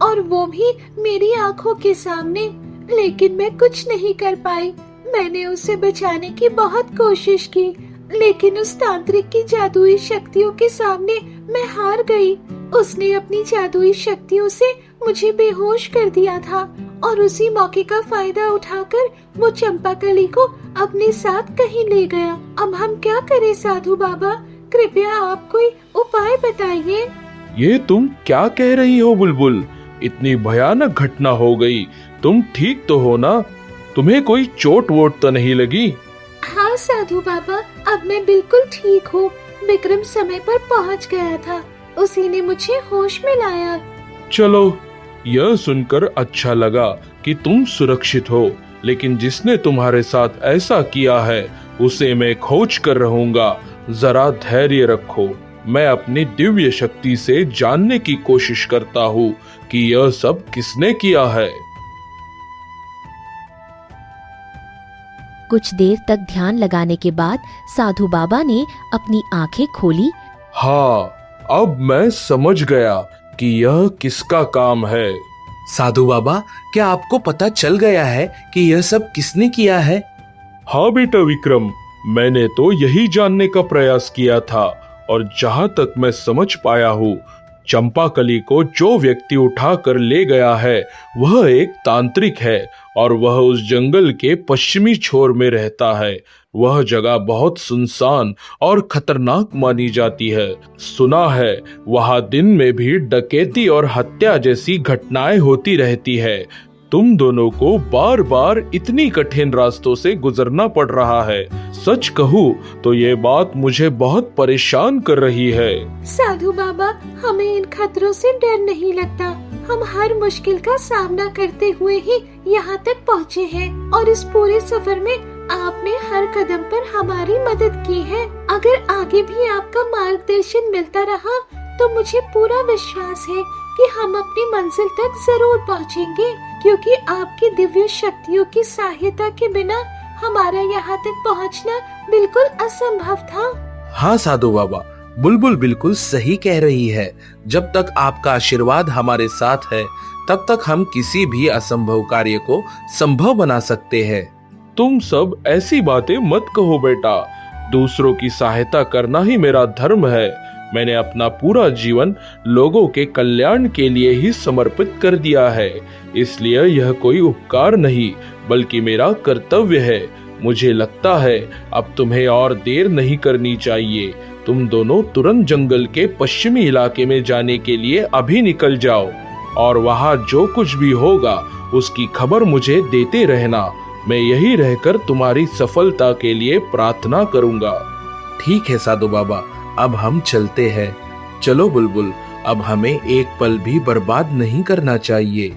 और वो भी मेरी आंखों के सामने। लेकिन मैं कुछ नहीं कर पाई। मैंने उसे बचाने की बहुत कोशिश की, लेकिन उस तांत्रिक की जादुई शक्तियों के सामने मैं हार गई। उसने अपनी जादुई शक्तियों से मुझे बेहोश कर दिया था, और उसी मौके का फायदा उठाकर वो चंपाकली को अपने साथ कहीं ले गया। अब हम क्या करें साधु बाबा? कृपया आप कोई उपाय बताइए। ये तुम क्या कह रही हो बुलबुल? इतनी भयानक घटना हो गई, तुम ठीक तो हो ना? तुम्हें कोई चोट वोट तो नहीं लगी? हाँ साधु बाबा, अब मैं बिल्कुल ठीक हूँ। विक्रम समय पर पहुँच गया था, उसी ने मुझे होश में लाया। चलो, यह सुनकर अच्छा लगा कि तुम सुरक्षित हो, लेकिन जिसने तुम्हारे साथ ऐसा किया है उसे मैं खोज कर रहूंगा। जरा धैर्य रखो, मैं अपनी दिव्य शक्ति से जानने की कोशिश करता हूँ कि यह सब किसने किया है। कुछ देर तक ध्यान लगाने के बाद साधु बाबा ने अपनी आंखें खोली। हाँ, अब मैं समझ गया कि यह किसका काम है। साधु बाबा, क्या आपको पता चल गया है कि यह सब किसने किया है? हाँ बेटा विक्रम, मैंने तो यही जानने का प्रयास किया था, और जहाँ तक मैं समझ पाया हूँ, चंपाकली को जो व्यक्ति उठा कर ले गया है वह एक तांत्रिक है, और वह उस जंगल के पश्चिमी छोर में रहता है। वह जगह बहुत सुनसान और खतरनाक मानी जाती है। सुना है वहां दिन में भी डकैती और हत्या जैसी घटनाएं होती रहती है। तुम दोनों को बार बार इतनी कठिन रास्तों से गुजरना पड़ रहा है। सच कहूँ तो ये बात मुझे बहुत परेशान कर रही है। साधु बाबा, हमें इन खतरों से डर नहीं लगता। हम हर मुश्किल का सामना करते हुए ही यहाँ तक पहुँचे हैं, और इस पूरे सफर में आपने हर कदम पर हमारी मदद की है। अगर आगे भी आपका मार्गदर्शन मिलता रहा तो मुझे पूरा विश्वास है कि हम अपनी मंजिल तक जरूर पहुँचेंगे, क्योंकि आपकी दिव्य शक्तियों की सहायता के बिना हमारा यहाँ तक पहुँचना बिल्कुल असंभव था। हाँ साधु बाबा, बुलबुल बिल्कुल सही कह रही है। जब तक आपका आशीर्वाद हमारे साथ है, तब तक हम किसी भी असंभव कार्य को संभव बना सकते हैं। तुम सब ऐसी बातें मत कहो बेटा। दूसरों की सहायता करना ही मेरा धर्म है। मैंने अपना पूरा जीवन लोगों के कल्याण के लिए ही समर्पित कर दिया है, इसलिए यह कोई उपकार नहीं बल्कि मेरा कर्तव्य है। मुझे लगता है अब तुम्हें और देर नहीं करनी चाहिए। तुम दोनों तुरंत जंगल के पश्चिमी इलाके में जाने के लिए अभी निकल जाओ और वहाँ जो कुछ भी होगा उसकी खबर मुझे देते रहना। मैं यही रहकर तुम्हारी सफलता के लिए प्रार्थना करूंगा। ठीक है साधु बाबा, अब हम चलते हैं। चलो बुलबुल, अब हमें एक पल भी बर्बाद नहीं करना चाहिए।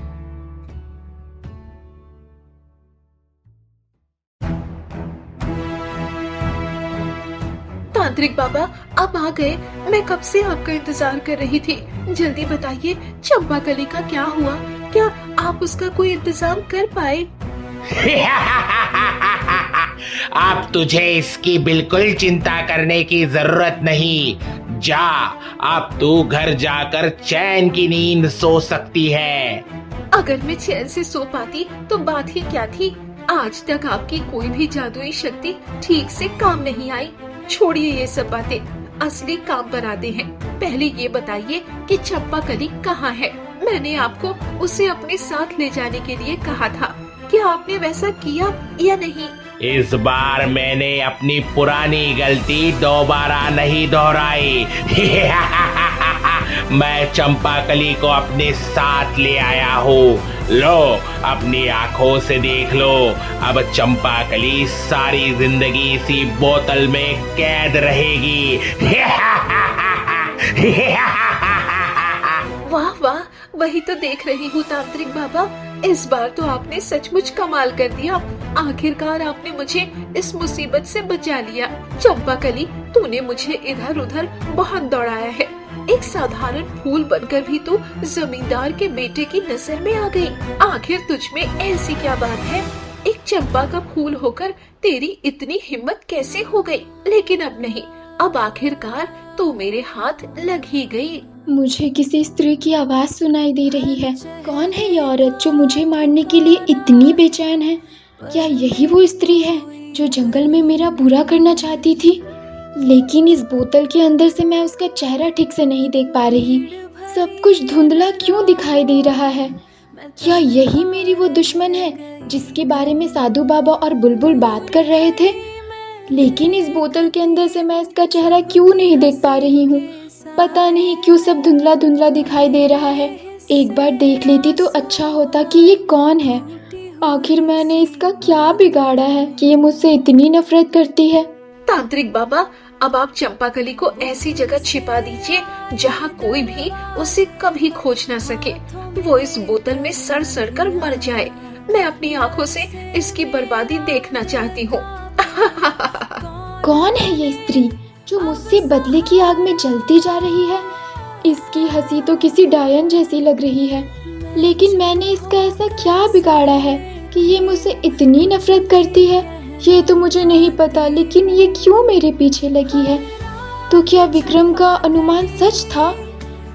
तांत्रिक बाबा, आप आ गए। मैं कब से आपका इंतजार कर रही थी। जल्दी बताइए, चंपाकली का क्या हुआ? क्या आप उसका कोई इंतजाम कर पाए? अब तुझे इसकी बिल्कुल चिंता करने की जरूरत नहीं। जा, अब तू घर जाकर चैन की नींद सो सकती है। अगर मैं चैन से सो पाती तो बात ही क्या थी। आज तक आपकी कोई भी जादुई शक्ति ठीक से काम नहीं आई। छोड़िए ये सब बातें, असली काम पर आते हैं। पहले ये बताइए कि चंपाकली कहाँ है? मैंने आपको उसे अपने साथ ले जाने के लिए कहा था। क्या आपने वैसा किया या नहीं? इस बार मैंने अपनी पुरानी गलती दोबारा नहीं दोहराई। मैं चंपाकली को अपने साथ ले आया हूँ। लो, अपनी आँखों से देख लो। अब चंपाकली सारी जिंदगी इसी बोतल में कैद रहेगी। वाह वाह, वही तो देख रही हूँ तांत्रिक बाबा। इस बार तो आपने सचमुच कमाल कर दिया। आखिरकार आपने मुझे इस मुसीबत से बचा लिया। चंपाकली, तूने मुझे इधर उधर बहुत दौड़ाया है। एक साधारण फूल बनकर भी तू जमींदार के बेटे की नजर में आ गई। आखिर तुझ में ऐसी क्या बात है? एक चंपा का फूल होकर तेरी इतनी हिम्मत कैसे हो गई? लेकिन अब नहीं, अब आखिरकार तू मेरे हाथ लग ही गई। मुझे किसी स्त्री की आवाज सुनाई दे रही है। कौन है ये औरत जो मुझे मारने के लिए इतनी बेचैन है? क्या यही वो स्त्री है जो जंगल में मेरा बुरा करना चाहती थी? लेकिन इस बोतल के अंदर से मैं उसका चेहरा ठीक से नहीं देख पा रही। सब कुछ धुंधला क्यों दिखाई दे रहा है? क्या यही मेरी वो दुश्मन है जिसके बारे में साधु बाबा और बुलबुल बात कर रहे थे? लेकिन इस बोतल के अंदर से मैं इसका चेहरा क्यों नहीं देख पा रही हूँ? पता नहीं क्यों सब धुंधला धुंधला दिखाई दे रहा है। एक बार देख लेती तो अच्छा होता कि ये कौन है। आखिर मैंने इसका क्या बिगाड़ा है कि ये मुझसे इतनी नफरत करती है? तांत्रिक बाबा, अब आप चंपाकली को ऐसी जगह छिपा दीजिए जहाँ कोई भी उसे कभी खोज न सके। वो इस बोतल में सड़ सड़ कर मर जाए। मैं अपनी आँखों से इसकी बर्बादी देखना चाहती हूँ। कौन है ये स्त्री जो मुझसे बदले की आग में जलती जा रही है? इसकी हंसी तो किसी डायन जैसी लग रही है। लेकिन मैंने इसका ऐसा क्या बिगाड़ा है कि ये मुझसे इतनी नफरत करती है? ये तो मुझे नहीं पता, लेकिन ये क्यों मेरे पीछे लगी है? तो क्या विक्रम का अनुमान सच था?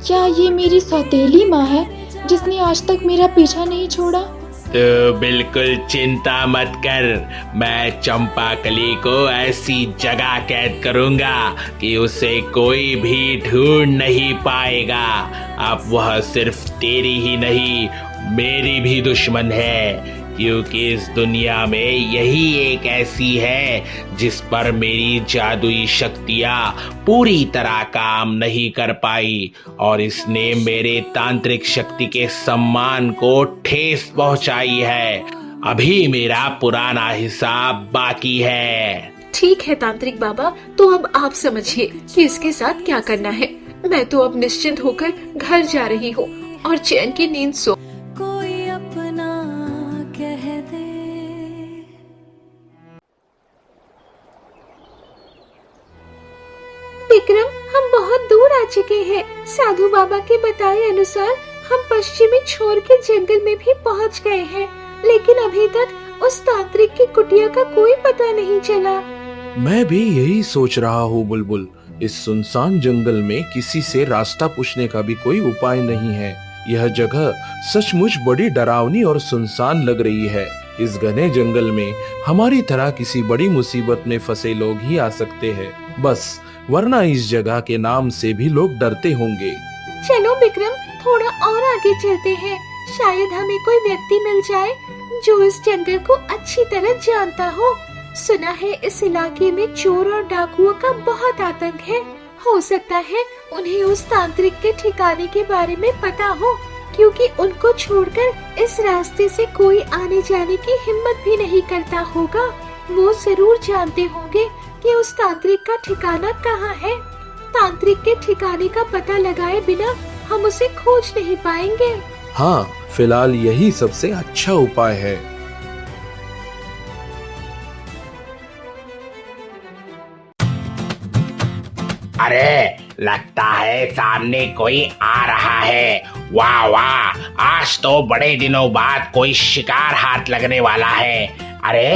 क्या ये मेरी सौतेली माँ है जिसने आज तक मेरा पीछा नहीं छोड़ा? तो बिल्कुल चिंता मत कर। मैं चंपाकली को ऐसी जगह कैद करूंगा कि उसे कोई भी ढूंढ नहीं पाएगा। अब वह सिर्फ तेरी ही नहीं, मेरी भी दुश्मन है, क्योंकि इस दुनिया में यही एक ऐसी है जिस पर मेरी जादुई शक्तियाँ पूरी तरह काम नहीं कर पाई और इसने मेरे तांत्रिक शक्ति के सम्मान को ठेस पहुंचाई है। अभी मेरा पुराना हिसाब बाकी है। ठीक है तांत्रिक बाबा, तो अब आप समझिए कि इसके साथ क्या करना है। मैं तो अब निश्चिंत होकर घर जा रही हूँ और चैन की नींद सो। कोई अपना कह दे। विक्रम, हम बहुत दूर आ चुके हैं। साधु बाबा के बताए अनुसार हम पश्चिमी छोर के जंगल में भी पहुंच गए हैं, लेकिन अभी तक उस तांत्रिक की कुटिया का कोई पता नहीं चला। मैं भी यही सोच रहा हूँ बुलबुल। इस सुनसान जंगल में किसी से रास्ता पूछने का भी कोई उपाय नहीं है। यह जगह सचमुच बड़ी डरावनी और सुनसान लग रही है। इस घने जंगल में हमारी तरह किसी बड़ी मुसीबत में फंसे लोग ही आ सकते हैं बस, वरना इस जगह के नाम से भी लोग डरते होंगे। चलो विक्रम, थोड़ा और आगे चलते हैं। शायद हमें कोई व्यक्ति मिल जाए जो इस जंगल को अच्छी तरह जानता हो। सुना है इस इलाके में चोर और डाकुओं का बहुत आतंक है। हो सकता है उन्हें उस तांत्रिक के ठिकाने के बारे में पता हो, क्योंकि उनको छोड़कर इस रास्ते से कोई आने जाने की हिम्मत भी नहीं करता होगा। वो जरूर जानते होंगे कि उस तांत्रिक का ठिकाना कहाँ है। तांत्रिक के ठिकाने का पता लगाए बिना हम उसे खोज नहीं पाएंगे। हाँ, फिलहाल यही सबसे अच्छा उपाय है। अरे लगता है सामने कोई आ रहा है। वाह वाह, आज तो बड़े दिनों बाद कोई शिकार हाथ लगने वाला है। अरे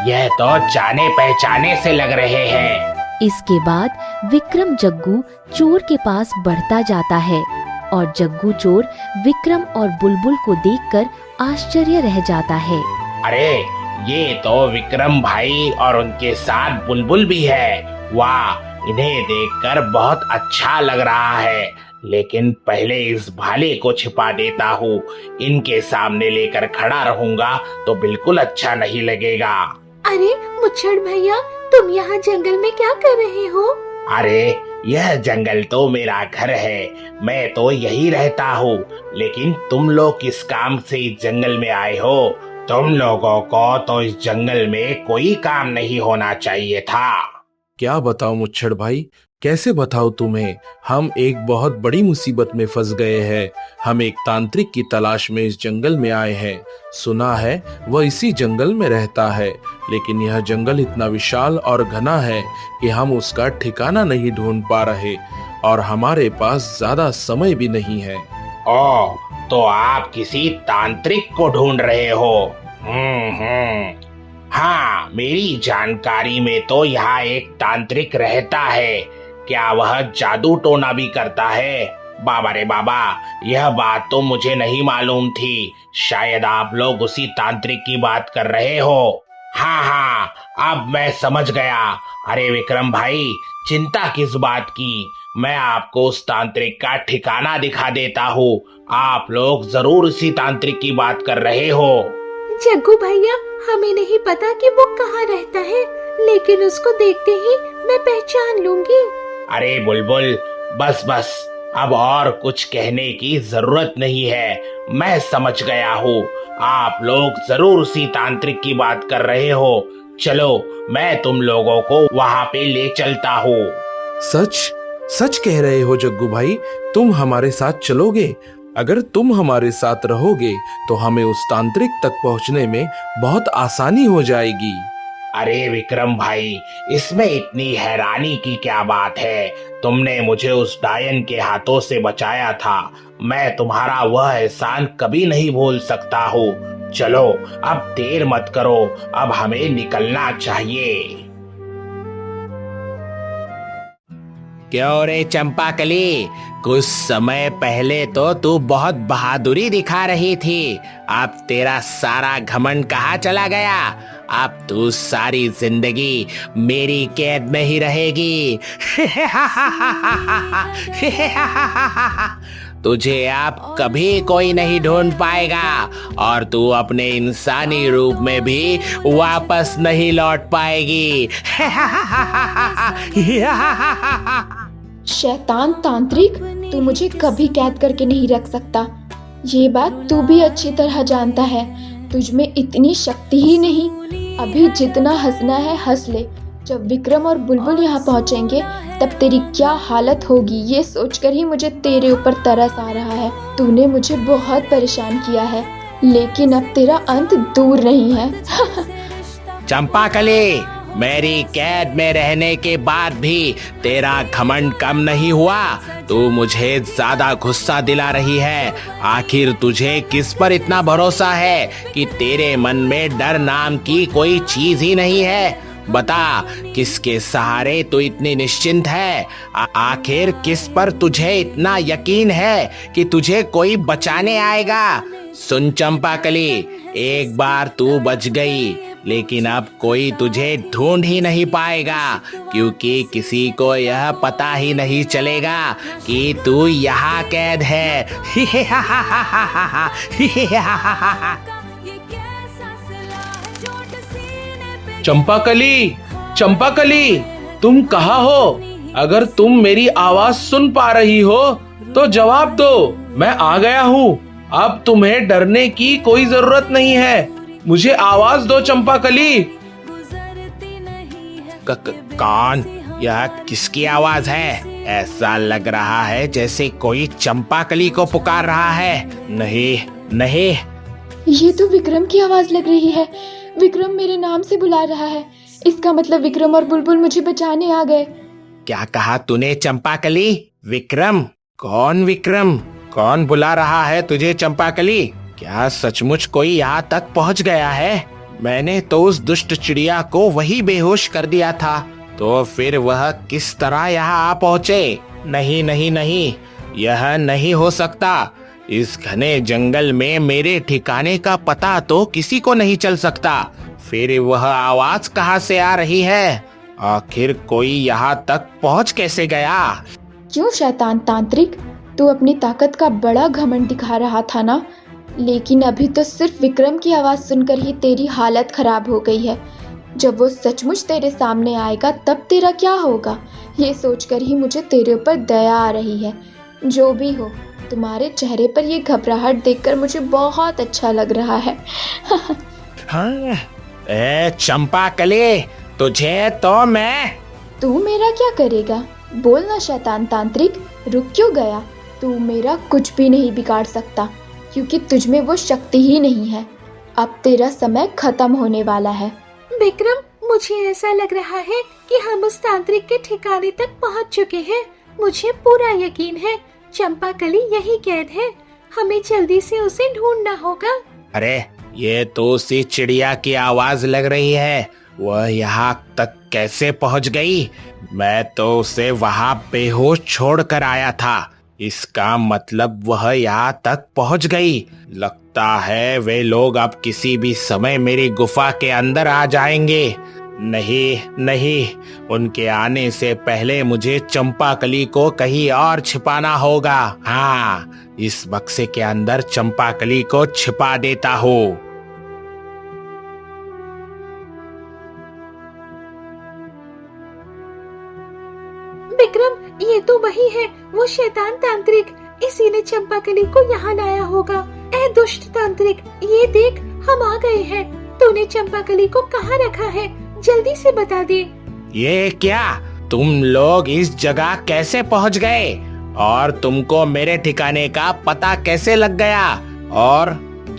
यह तो जाने पहचाने से लग रहे हैं। इसके बाद विक्रम जग्गू चोर के पास बढ़ता जाता है और जग्गू चोर विक्रम और बुलबुल को देखकर आश्चर्य रह जाता है। अरे ये तो विक्रम भाई और उनके साथ बुलबुल भी है। वाह, इन्हें देखकर बहुत अच्छा लग रहा है, लेकिन पहले इस भाले को छिपा देता हूँ। इनके सामने लेकर खड़ा रहूंगा तो बिल्कुल अच्छा नहीं लगेगा। अरे मुच्छड़ भैया, तुम यहाँ जंगल में क्या कर रहे हो? अरे यह जंगल तो मेरा घर है, मैं तो यही रहता हूँ। लेकिन तुम लोग किस काम से इस जंगल में आए हो? तुम लोगों को तो इस जंगल में कोई काम नहीं होना चाहिए था। क्या बताऊं मुच्छड़ भाई, कैसे बताऊं तुम्हें? हम एक बहुत बड़ी मुसीबत में फंस गए हैं। हम एक तांत्रिक की तलाश में इस जंगल में आए हैं। सुना है वह इसी जंगल में रहता है, लेकिन यह जंगल इतना विशाल और घना है कि हम उसका ठिकाना नहीं ढूंढ पा रहे और हमारे पास ज्यादा समय भी नहीं है। ओह, तो आप किसी तांत्रिक को ढूंढ रहे हो? हाँ, मेरी जानकारी में तो यहाँ एक तांत्रिक रहता है। क्या वह जादू टोना भी करता है? बाबा रे बाबा, यह बात तो मुझे नहीं मालूम थी। शायद आप लोग उसी तांत्रिक की बात कर रहे हो। हाँ, अब मैं समझ गया। अरे विक्रम भाई, चिंता किस बात की, मैं आपको उस तांत्रिक का ठिकाना दिखा देता हूँ। आप लोग जरूर उसी तांत्रिक की बात कर रहे हो। जग्गू भैया, हमें नहीं पता कि वो कहाँ रहता है, लेकिन उसको देखते ही मैं पहचान लूंगी। अरे बुलबुल, बस, अब और कुछ कहने की जरूरत नहीं है। मैं समझ गया हूँ, आप लोग जरूर उसी तांत्रिक की बात कर रहे हो। चलो, मैं तुम लोगों को वहाँ पे ले चलता हूँ। सच कह रहे हो जग्गू भाई? तुम हमारे साथ चलोगे? अगर तुम हमारे साथ रहोगे तो हमें उस तांत्रिक तक पहुंचने में बहुत आसानी हो जाएगी। अरे विक्रम भाई, इसमें इतनी हैरानी की क्या बात है? तुमने मुझे उस डायन के हाथों से बचाया था। मैं तुम्हारा वह एहसान कभी नहीं भूल सकता हूँ। चलो, अब देर मत करो, अब हमें निकलना चाहिए। क्यों रे चंपाकली, कुछ समय पहले तो तू बहुत बहादुरी दिखा रही थी। अब तेरा सारा घमंड कहाँ चला गया? अब तू सारी जिंदगी मेरी कैद में ही रहेगी। तुझे अब कभी कोई नहीं ढूंढ पाएगा और तू अपने इंसानी रूप में भी वापस नहीं लौट पाएगी। शैतान तांत्रिक, तू मुझे कभी कैद करके नहीं रख सकता। ये बात तू भी अच्छी तरह जानता है। तुझ में इतनी शक्ति ही नहीं। अभी जितना हंसना है हंस ले। जब विक्रम और बुलबुल यहाँ पहुँचेंगे तब तेरी क्या हालत होगी, ये सोचकर ही मुझे तेरे ऊपर तरस आ रहा है। तूने मुझे बहुत परेशान किया है, लेकिन अब तेरा अंत दूर नहीं है। चंपाकली, मेरी कैद में रहने के बाद भी तेरा घमंड कम नहीं हुआ। तू मुझे ज्यादा गुस्सा दिला रही है। आखिर तुझे किस पर इतना भरोसा है कि तेरे मन में डर नाम की कोई चीज ही नहीं है? बता, किसके सहारे तू इतनी निश्चिंत है? आखिर किस पर तुझे इतना यकीन है कि तुझे कोई बचाने आएगा? सुन चंपाकली, एक बार तू बच गई, लेकिन अब कोई तुझे ढूंढ ही नहीं पाएगा, क्योंकि किसी को यह पता ही नहीं चलेगा कि तू यहाँ कैद है। चंपाकली, चंपाकली, तुम कहाँ हो? अगर तुम मेरी आवाज सुन पा रही हो तो जवाब दो। मैं आ गया हूँ। अब तुम्हें डरने की कोई जरूरत नहीं है। मुझे आवाज दो चंपाकली। कौन? यह किसकी आवाज है? ऐसा लग रहा है जैसे कोई चंपाकली को पुकार रहा है। नहीं नहीं, ये तो विक्रम की आवाज लग रही है। विक्रम मेरे नाम से बुला रहा है। इसका मतलब विक्रम और बुलबुल मुझे बचाने आ गए। क्या कहा तूने चंपाकली? विक्रम? कौन विक्रम? कौन बुला रहा है तुझे चंपाकली? क्या सचमुच कोई यहाँ तक पहुँच गया है? मैंने तो उस दुष्ट चिड़िया को वही बेहोश कर दिया था, तो फिर वह किस तरह यहाँ आ पहुँचे? नहीं नहीं नहीं, यह नहीं हो सकता। इस घने जंगल में मेरे ठिकाने का पता तो किसी को नहीं चल सकता। फिर वह आवाज कहाँ से आ रही है? आखिर कोई यहाँ तक पहुँच कैसे गया? क्यों शैतान तांत्रिक, तू अपनी ताकत का बड़ा घमंड दिखा रहा था ना? लेकिन अभी तो सिर्फ विक्रम की आवाज सुनकर ही तेरी हालत खराब हो गई है। जब वो सचमुच तेरे सामने आएगा तब तेरा क्या होगा, ये सोचकर ही मुझे तेरे ऊपर दया आ रही है। जो भी हो, तुम्हारे चेहरे पर ये घबराहट देखकर मुझे बहुत अच्छा लग रहा है। हाँ, चंपाकली, तुझे तो मैं। तू मेरा क्या करेगा? बोल ना शैतान तांत्रिक, रुक क्यों गया? तू मेरा कुछ भी नहीं बिगाड़ सकता, क्योंकि तुझमें वो शक्ति ही नहीं है। अब तेरा समय खत्म होने वाला है। विक्रम, मुझे ऐसा लग रहा है कि हम उस तांत्रिक के ठिकाने तक पहुंच चुके हैं। मुझे पूरा यकीन है चंपाकली यही कैद है। हमें जल्दी से उसे ढूंढना होगा। अरे, ये तो उसी चिड़िया की आवाज लग रही है। वह यहाँ तक कैसे पहुँच गई? मैं तो उसे वहाँ बेहोश छोड़ कर आया था। इसका मतलब वह यहाँ तक पहुँच गई। लगता है वे लोग अब किसी भी समय मेरी गुफा के अंदर आ जाएंगे। नहीं नहीं, उनके आने से पहले मुझे चंपाकली को कहीं और छिपाना होगा। हाँ, इस बक्से के अंदर चंपाकली को छिपा देता हूँ। विक्रम, ये तो वही है, वो शैतान तांत्रिक। इसी ने चंपाकली को यहाँ लाया होगा। ऐ दुष्ट तांत्रिक, ये देख, हम आ गए हैं। तूने चंपाकली को कहाँ रखा है? जल्दी से बता दे। ये क्या? तुम लोग इस जगह कैसे पहुँच गए? और तुमको मेरे ठिकाने का पता कैसे लग गया? और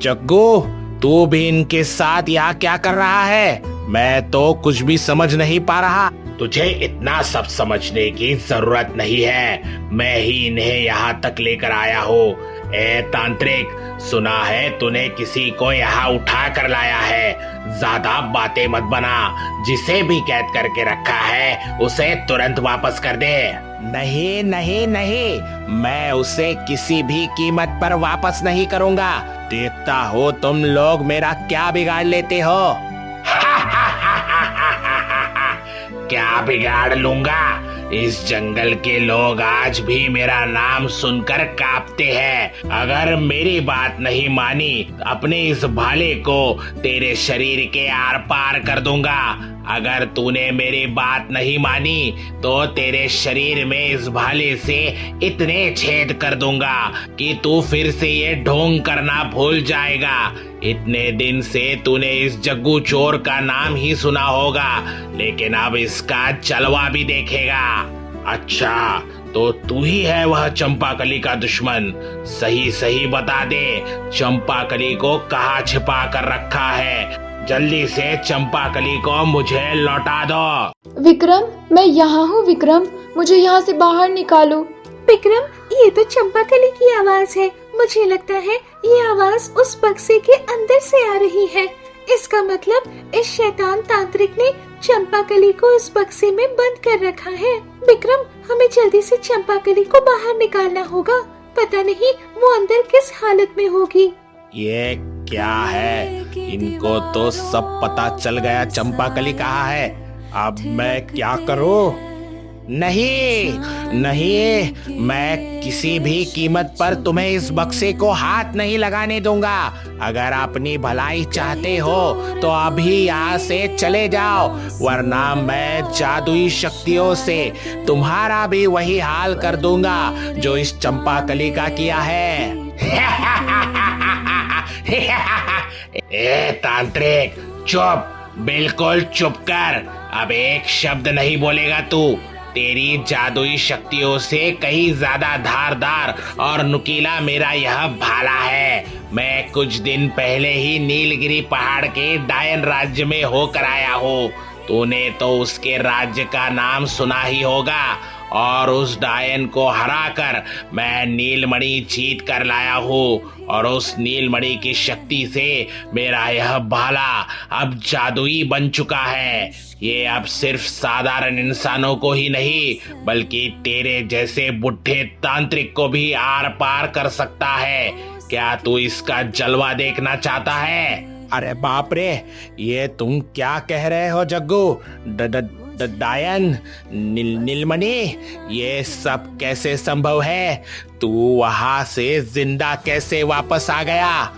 जग्गू, तू भी इनके साथ यहाँ क्या कर रहा है? मैं तो कुछ भी समझ नहीं पा रहा। तुझे इतना सब समझने की जरूरत नहीं है। मैं ही इन्हें यहाँ तक लेकर आया हूँ। ए तांत्रिक, सुना है तूने किसी को यहाँ उठा कर लाया है। ज्यादा बातें मत बना। जिसे भी कैद करके रखा है उसे तुरंत वापस कर दे। नहीं नहीं नहीं, मैं उसे किसी भी कीमत पर वापस नहीं करूँगा। देखता हो तुम लोग मेरा क्या बिगाड़ लेते हो। क्या बिगाड़ लूंगा? इस जंगल के लोग आज भी मेरा नाम सुनकर कांपते हैं। अगर मेरी बात नहीं मानी, अपने इस भाले को तेरे शरीर के आर पार कर दूंगा। अगर तूने मेरी बात नहीं मानी तो तेरे शरीर में इस भाले से इतने छेद कर दूंगा कि तू फिर से ये ढोंग करना भूल जाएगा। इतने दिन से तूने इस जग्गू चोर का नाम ही सुना होगा, लेकिन अब इसका जलवा भी देखेगा। अच्छा, तो तू ही है वह चंपाकली का दुश्मन। सही सही बता दे, चंपाकली को कहाँ छिपा कर रखा है? जल्दी से चंपाकली को मुझे लौटा दो। विक्रम, मैं यहाँ हूँ। विक्रम, मुझे यहाँ से बाहर निकालो। विक्रम, ये तो चंपाकली की आवाज है। मुझे लगता है ये आवाज उस बक्से के अंदर से आ रही है। इसका मतलब इस शैतान तांत्रिक ने चंपाकली को इस बक्से में बंद कर रखा है। विक्रम, हमें जल्दी से चंपाकली को बाहर निकालना होगा। पता नहीं वो अंदर किस हालत में होगी। ये क्या है? इनको तो सब पता चल गया चंपाकली कहाँ है। अब मैं क्या करूं? नहीं नहीं, मैं किसी भी कीमत पर तुम्हें इस बक्से को हाथ नहीं लगाने दूंगा। अगर अपनी भलाई चाहते हो तो अभी यहाँ से चले जाओ, वरना मैं जादुई शक्तियों से तुम्हारा भी वही हाल कर दूंगा जो इस चंपाकली का किया है। ए तांत्रिक, चुप, बिल्कुल चुप कर। अब एक शब्द नहीं बोलेगा तू। तेरी जादुई शक्तियों से कहीं ज्यादा धारदार और नुकीला मेरा यह भाला है। मैं कुछ दिन पहले ही नीलगिरी पहाड़ के डायन राज्य में होकर आया हूँ। तूने तो उसके राज्य का नाम सुना ही होगा, और उस डायन को हराकर मैं नीलमणि जीत कर लाया हूँ। और उस नीलमणि की शक्ति से मेरा यह भाला अब जादुई बन चुका है। ये अब सिर्फ साधारण इंसानों को ही नहीं, बल्कि तेरे जैसे बुढ़े तांत्रिक को भी आर पार कर सकता है। क्या तू इसका जलवा देखना चाहता है? अरे बाप रे, ये तुम क्या कह रहे हो जग्गू? डायन, नीलमणि, ये सब कैसे संभव है? तू वहां से जिंदा कैसे वापस आ गया?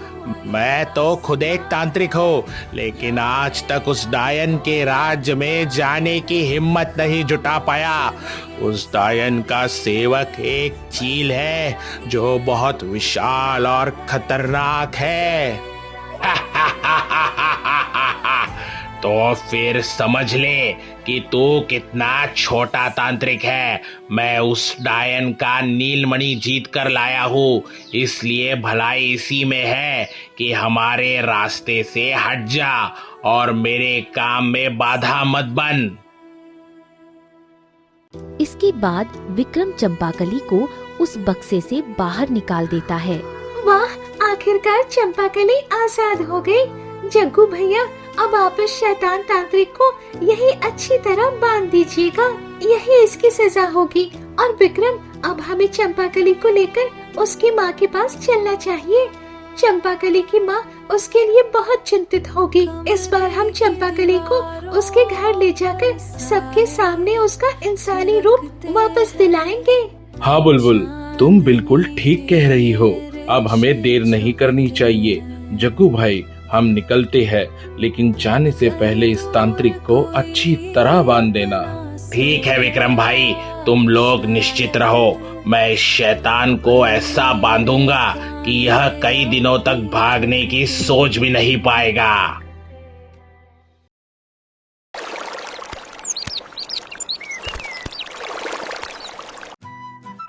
मैं तो खुद एक तांत्रिक हूँ, लेकिन आज तक उस डायन के राज्य में जाने की हिम्मत नहीं जुटा पाया। उस डायन का सेवक एक चील है जो बहुत विशाल और खतरनाक है। तो फिर समझ ले कि तू कितना छोटा तांत्रिक है। मैं उस डायन का नीलमणि जीत कर लाया हूँ, इसलिए भलाई इसी में है कि हमारे रास्ते से हट जा और मेरे काम में बाधा मत बन। इसके बाद विक्रम चंपाकली को उस बक्से से बाहर निकाल देता है। वाह, आखिरकार चंपाकली आजाद हो गई। जग्गू भैया, अब आप इस शैतान तांत्रिक को यही अच्छी तरह बांध दीजिएगा, यही इसकी सजा होगी। और विक्रम, अब हमें चंपाकली को लेकर उसकी माँ के पास चलना चाहिए। चंपाकली की माँ उसके लिए बहुत चिंतित होगी। इस बार हम चंपाकली को उसके घर ले जाकर सबके सामने उसका इंसानी रूप वापस दिलाएंगे। हाँ बुलबुल, तुम बिल्कुल ठीक कह रही हो। अब हमें देर नहीं करनी चाहिए। जग्गू भाई, हम निकलते हैं, लेकिन जाने से पहले इस तांत्रिक को अच्छी तरह बांध देना। ठीक है विक्रम भाई, तुम लोग निश्चित रहो। मैं इस शैतान को ऐसा बांधूंगा कि यह कई दिनों तक भागने की सोच भी नहीं पाएगा।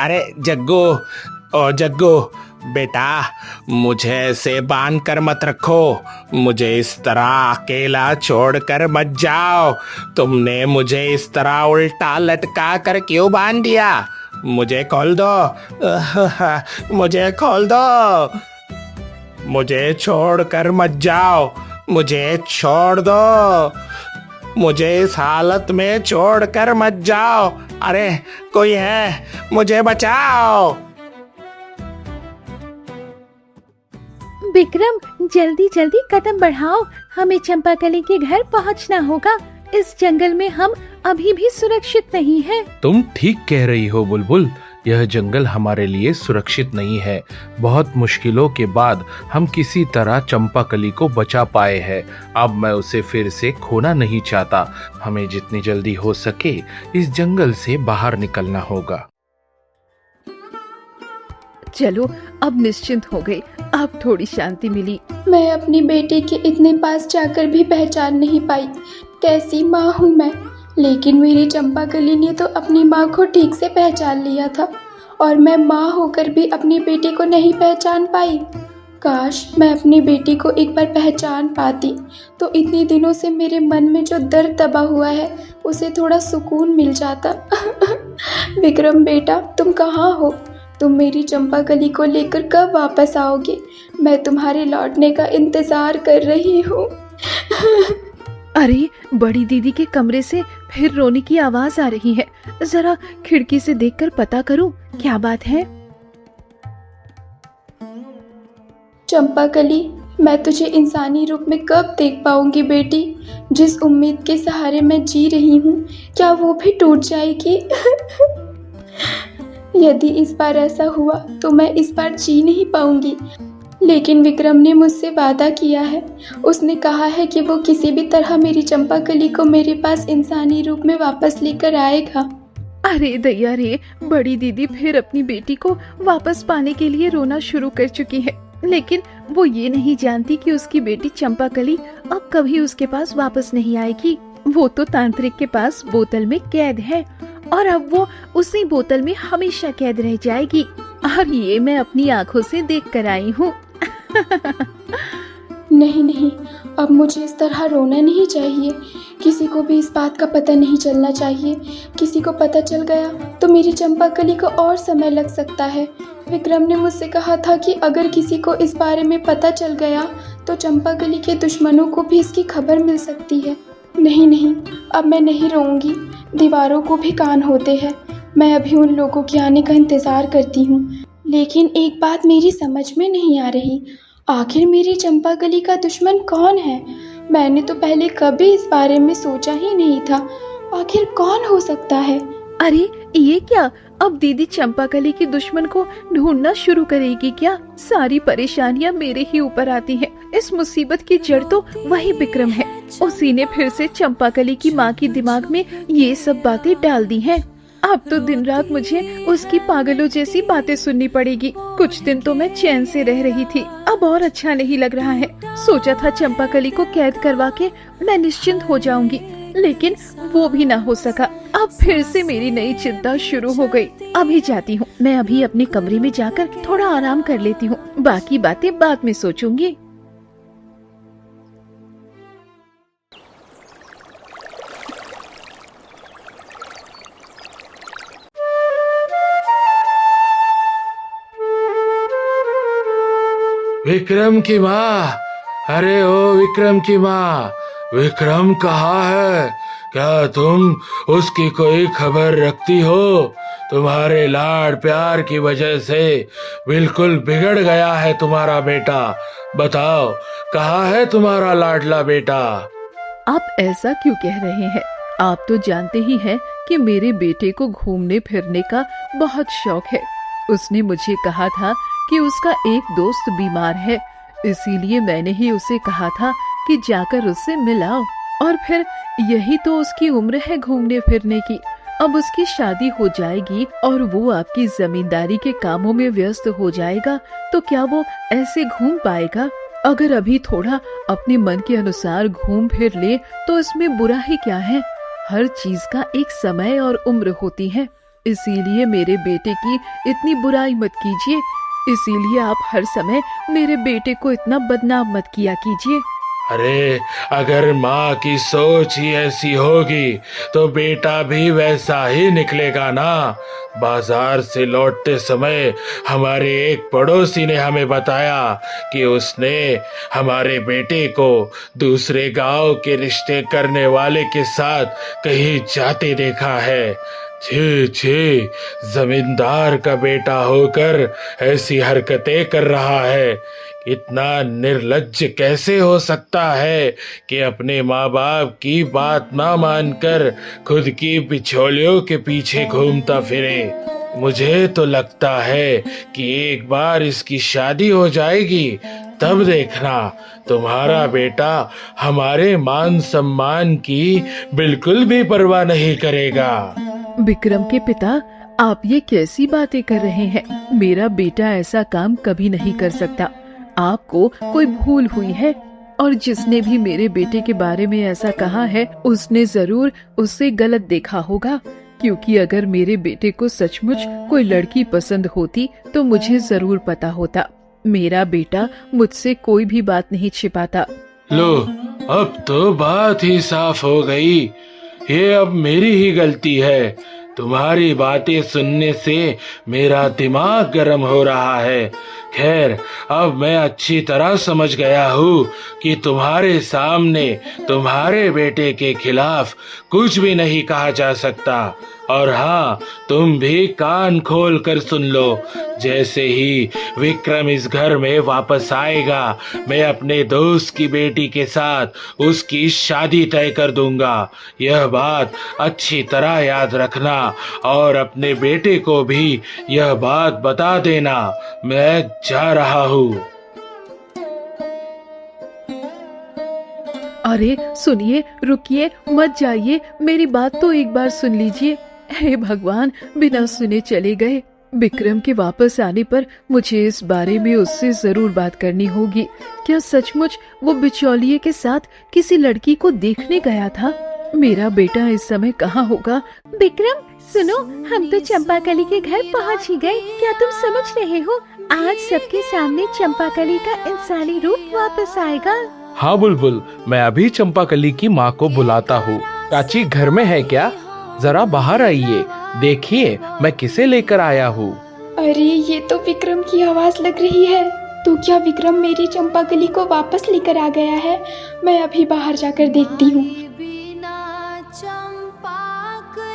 अरे जग्गू, ओ जग्गू बेटा, मुझे ऐसे बांध कर मत रखो। मुझे इस तरह अकेला छोड़कर मत जाओ। तुमने मुझे इस तरह उल्टा लटका कर क्यों बांध दिया? मुझे खोल दो, मुझे खोल दो। मुझे छोड़कर मत जाओ, मुझे छोड़ दो। मुझे इस हालत में छोड़कर मत जाओ। अरे कोई है, मुझे बचाओ। विक्रम, जल्दी जल्दी कदम बढ़ाओ, हमें चंपाकली के घर पहुंचना होगा। इस जंगल में हम अभी भी सुरक्षित नहीं हैं। तुम ठीक कह रही हो बुलबुल, यह जंगल हमारे लिए सुरक्षित नहीं है। बहुत मुश्किलों के बाद हम किसी तरह चंपाकली को बचा पाए हैं। अब मैं उसे फिर से खोना नहीं चाहता। हमें जितनी जल्दी हो सके इस जंगल से बाहर निकलना होगा। चलो, अब निश्चिंत हो गई, अब थोड़ी शांति मिली। मैं अपनी बेटी के इतने पास जाकर भी पहचान नहीं पाई। कैसी माँ हूँ मैं, लेकिन मेरी चंपाकली ने तो अपनी माँ को ठीक से पहचान लिया था, और मैं माँ होकर भी अपनी बेटी को नहीं पहचान पाई। काश मैं अपनी बेटी को एक बार पहचान पाती तो इतने दिनों से मेरे मन में जो दर्द दबा हुआ है उसे थोड़ा सुकून मिल जाता। विक्रम बेटा, तुम कहाँ हो? तुम मेरी चंपाकली को लेकर कब वापस आओगे? मैं तुम्हारे लौटने का इंतजार कर रही हूँ। अरे, बड़ी दीदी के कमरे से फिर रोने की आवाज आ रही है। जरा खिड़की से देखकर पता करूं क्या बात है। चंपाकली, मैं तुझे इंसानी रूप में कब देख पाऊंगी बेटी? जिस उम्मीद के सहारे मैं जी रही हूँ, क्या वो भी टूट जाएगी? यदि इस बार ऐसा हुआ तो मैं इस बार जी नहीं पाऊंगी। लेकिन विक्रम ने मुझसे वादा किया है। उसने कहा है कि वो किसी भी तरह मेरी चंपाकली को मेरे पास इंसानी रूप में वापस लेकर आएगा। अरे दैया रे, बड़ी दीदी फिर अपनी बेटी को वापस पाने के लिए रोना शुरू कर चुकी है। लेकिन वो ये नहीं जानती कि उसकी बेटी चंपाकली अब कभी उसके पास वापस नहीं आएगी। वो तो तांत्रिक के पास बोतल में कैद है और अब वो उसी बोतल में हमेशा कैद रह जाएगी। और ये मैं अपनी आंखों से देख कर आई हूँ। नहीं नहीं, अब मुझे इस तरह रोना नहीं चाहिए। किसी को भी इस बात का पता नहीं चलना चाहिए। किसी को पता चल गया तो मेरी चंपाकली को और समय लग सकता है। विक्रम ने मुझसे कहा था कि अगर किसी को इस बारे में पता चल गया तो चंपाकली के दुश्मनों को भी इसकी खबर मिल सकती है। नहीं नहीं, अब मैं नहीं रोऊंगी। दीवारों को भी कान होते हैं। मैं अभी उन लोगों के आने का इंतज़ार करती हूँ। लेकिन एक बात मेरी समझ में नहीं आ रही, आखिर मेरी चंपाकली का दुश्मन कौन है? मैंने तो पहले कभी इस बारे में सोचा ही नहीं था। आखिर कौन हो सकता है? अरे ये क्या, अब दीदी चंपाकली के दुश्मन को ढूंढना शुरू करेगी क्या? सारी परेशानियां मेरे ही ऊपर आती हैं। इस मुसीबत की जड़ तो वही विक्रम है। उसी ने फिर से चंपाकली की माँ की दिमाग में ये सब बातें डाल दी हैं। अब तो दिन रात मुझे उसकी पागलों जैसी बातें सुननी पड़ेगी। कुछ दिन तो मैं चैन से रह रही थी, अब और अच्छा नहीं लग रहा है। सोचा था चंपाकली को कैद करवा के मैं निश्चिंत हो जाऊंगी, लेकिन वो भी ना हो सका। अब फिर से मेरी नई चिंता शुरू हो गई। अभी जाती हूँ, मैं अभी अपने कमरे में जाकर थोड़ा आराम कर लेती हूँ। बाकी बातें बाद में सोचूंगी। विक्रम की माँ, अरे ओ विक्रम की माँ, विक्रम कहाँ है? क्या तुम उसकी कोई खबर रखती हो? तुम्हारे लाड प्यार की वजह से बिल्कुल बिगड़ गया है तुम्हारा बेटा। बताओ, कहाँ है तुम्हारा लाडला बेटा? आप ऐसा क्यों कह रहे हैं? आप तो जानते ही हैं कि मेरे बेटे को घूमने फिरने का बहुत शौक है। उसने मुझे कहा था कि उसका एक दोस्त बीमार है, इसीलिए मैंने ही उसे कहा था कि जाकर उससे मिलाओ। और फिर यही तो उसकी उम्र है घूमने फिरने की। अब उसकी शादी हो जाएगी और वो आपकी जमींदारी के कामों में व्यस्त हो जाएगा, तो क्या वो ऐसे घूम पाएगा? अगर अभी थोड़ा अपने मन के अनुसार घूम फिर ले तो इसमें बुरा ही क्या है? हर चीज का एक समय और उम्र होती है। इसीलिए मेरे बेटे की इतनी बुराई मत कीजिए। इसीलिए आप हर समय मेरे बेटे को इतना बदनाम मत किया कीजिए। अरे, अगर माँ की सोच ही ऐसी होगी तो बेटा भी वैसा ही निकलेगा ना। बाजार से लौटते समय हमारे एक पड़ोसी ने हमें बताया कि उसने हमारे बेटे को दूसरे गांव के रिश्ते करने वाले के साथ कहीं जाते देखा है। छी छी, जमींदार का बेटा होकर ऐसी हरकतें कर रहा है। इतना निर्लज्ज कैसे हो सकता है कि अपने माँ बाप की बात ना मानकर खुद की बिछोलियों के पीछे घूमता फिरे। मुझे तो लगता है कि एक बार इसकी शादी हो जाएगी, तब देखना तुम्हारा बेटा हमारे मान सम्मान की बिल्कुल भी परवाह नहीं करेगा। विक्रम के पिता, आप ये कैसी बातें कर रहे हैं? मेरा बेटा ऐसा काम कभी नहीं कर सकता। आपको कोई भूल हुई है, और जिसने भी मेरे बेटे के बारे में ऐसा कहा है उसने जरूर उससे गलत देखा होगा। क्योंकि अगर मेरे बेटे को सचमुच कोई लड़की पसंद होती तो मुझे जरूर पता होता। मेरा बेटा मुझसे कोई भी बात नहीं छिपाता। लो, अब तो बात ही साफ हो गई। ये अब मेरी ही गलती है। तुम्हारी बातें सुनने से मेरा दिमाग गर्म हो रहा है। खैर, अब मैं अच्छी तरह समझ गया हूँ कि तुम्हारे सामने तुम्हारे बेटे के खिलाफ कुछ भी नहीं कहा जा सकता। और हाँ, तुम भी कान खोल कर सुन लो। जैसे ही विक्रम इस घर में वापस आएगा, मैं अपने दोस्त की बेटी के साथ उसकी शादी तय कर दूंगा। यह बात अच्छी तरह याद रखना और अपने बेटे को भी यह बात बता देना। मैं जा रहा हूँ। अरे सुनिए, रुकिए, मत जाइए, मेरी बात तो एक बार सुन लीजिए। हे भगवान, बिना सुने चले गए। विक्रम के वापस आने पर मुझे इस बारे में उससे जरूर बात करनी होगी। क्या सचमुच वो बिचौलिए के साथ किसी लड़की को देखने गया था? मेरा बेटा इस समय कहाँ होगा? विक्रम सुनो, हम तो चंपाकली के घर पहुँच ही गए। क्या तुम समझ रहे हो? आज सबके सामने चंपाकली का इंसानी रूप वापस आएगा। हाँ बुलबुल, मैं अभी चंपाकली की माँ को बुलाता हूँ। चाची घर में है क्या? जरा बाहर आइए, देखिए मैं किसे लेकर आया हूँ। अरे ये तो विक्रम की आवाज लग रही है। तो क्या विक्रम मेरी चंपाकली को वापस लेकर आ गया है? मैं अभी बाहर जाकर देखती हूँ। बिना चंपाकली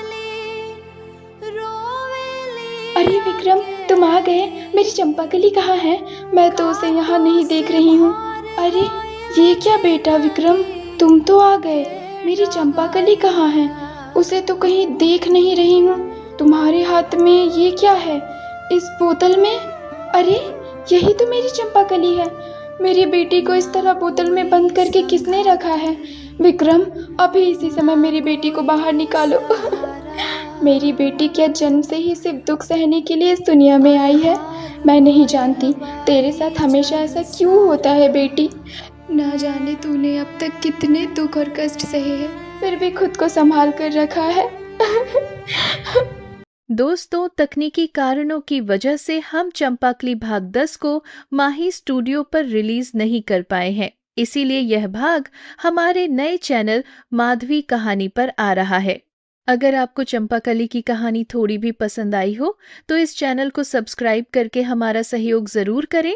रोवेली। अरे विक्रम, तुम आ गए। मेरी चंपाकली कहाँ है? मैं तो उसे यहाँ नहीं देख रही हूँ। अरे ये क्या बेटा विक्रम, तुम तो आ गए। मेरी चंपाकली कहाँ है? उसे तो कहीं देख नहीं रही हूँ। तुम्हारे हाथ में ये क्या है? इस बोतल में? अरे यही तो मेरी चंपाकली है। मेरी बेटी को इस तरह बोतल में बंद करके किसने रखा है? विक्रम, अभी इसी समय मेरी बेटी को बाहर निकालो। मेरी बेटी क्या जन्म से ही सिर्फ दुख सहने के लिए इस दुनिया में आई है? मैं नहीं जानती तेरे साथ हमेशा ऐसा क्यों होता है बेटी। ना जाने तूने अब तक कितने दुख और कष्ट सहे हैं, फिर भी खुद को संभाल कर रखा है। दोस्तों, तकनीकी कारणों की वजह से हम चंपाकली भाग 10 को माही स्टूडियो पर रिलीज नहीं कर पाए हैं। इसीलिए यह भाग हमारे नए चैनल माधवी कहानी पर आ रहा है। अगर आपको चंपाकली की कहानी थोड़ी भी पसंद आई हो तो इस चैनल को सब्सक्राइब करके हमारा सहयोग जरूर करें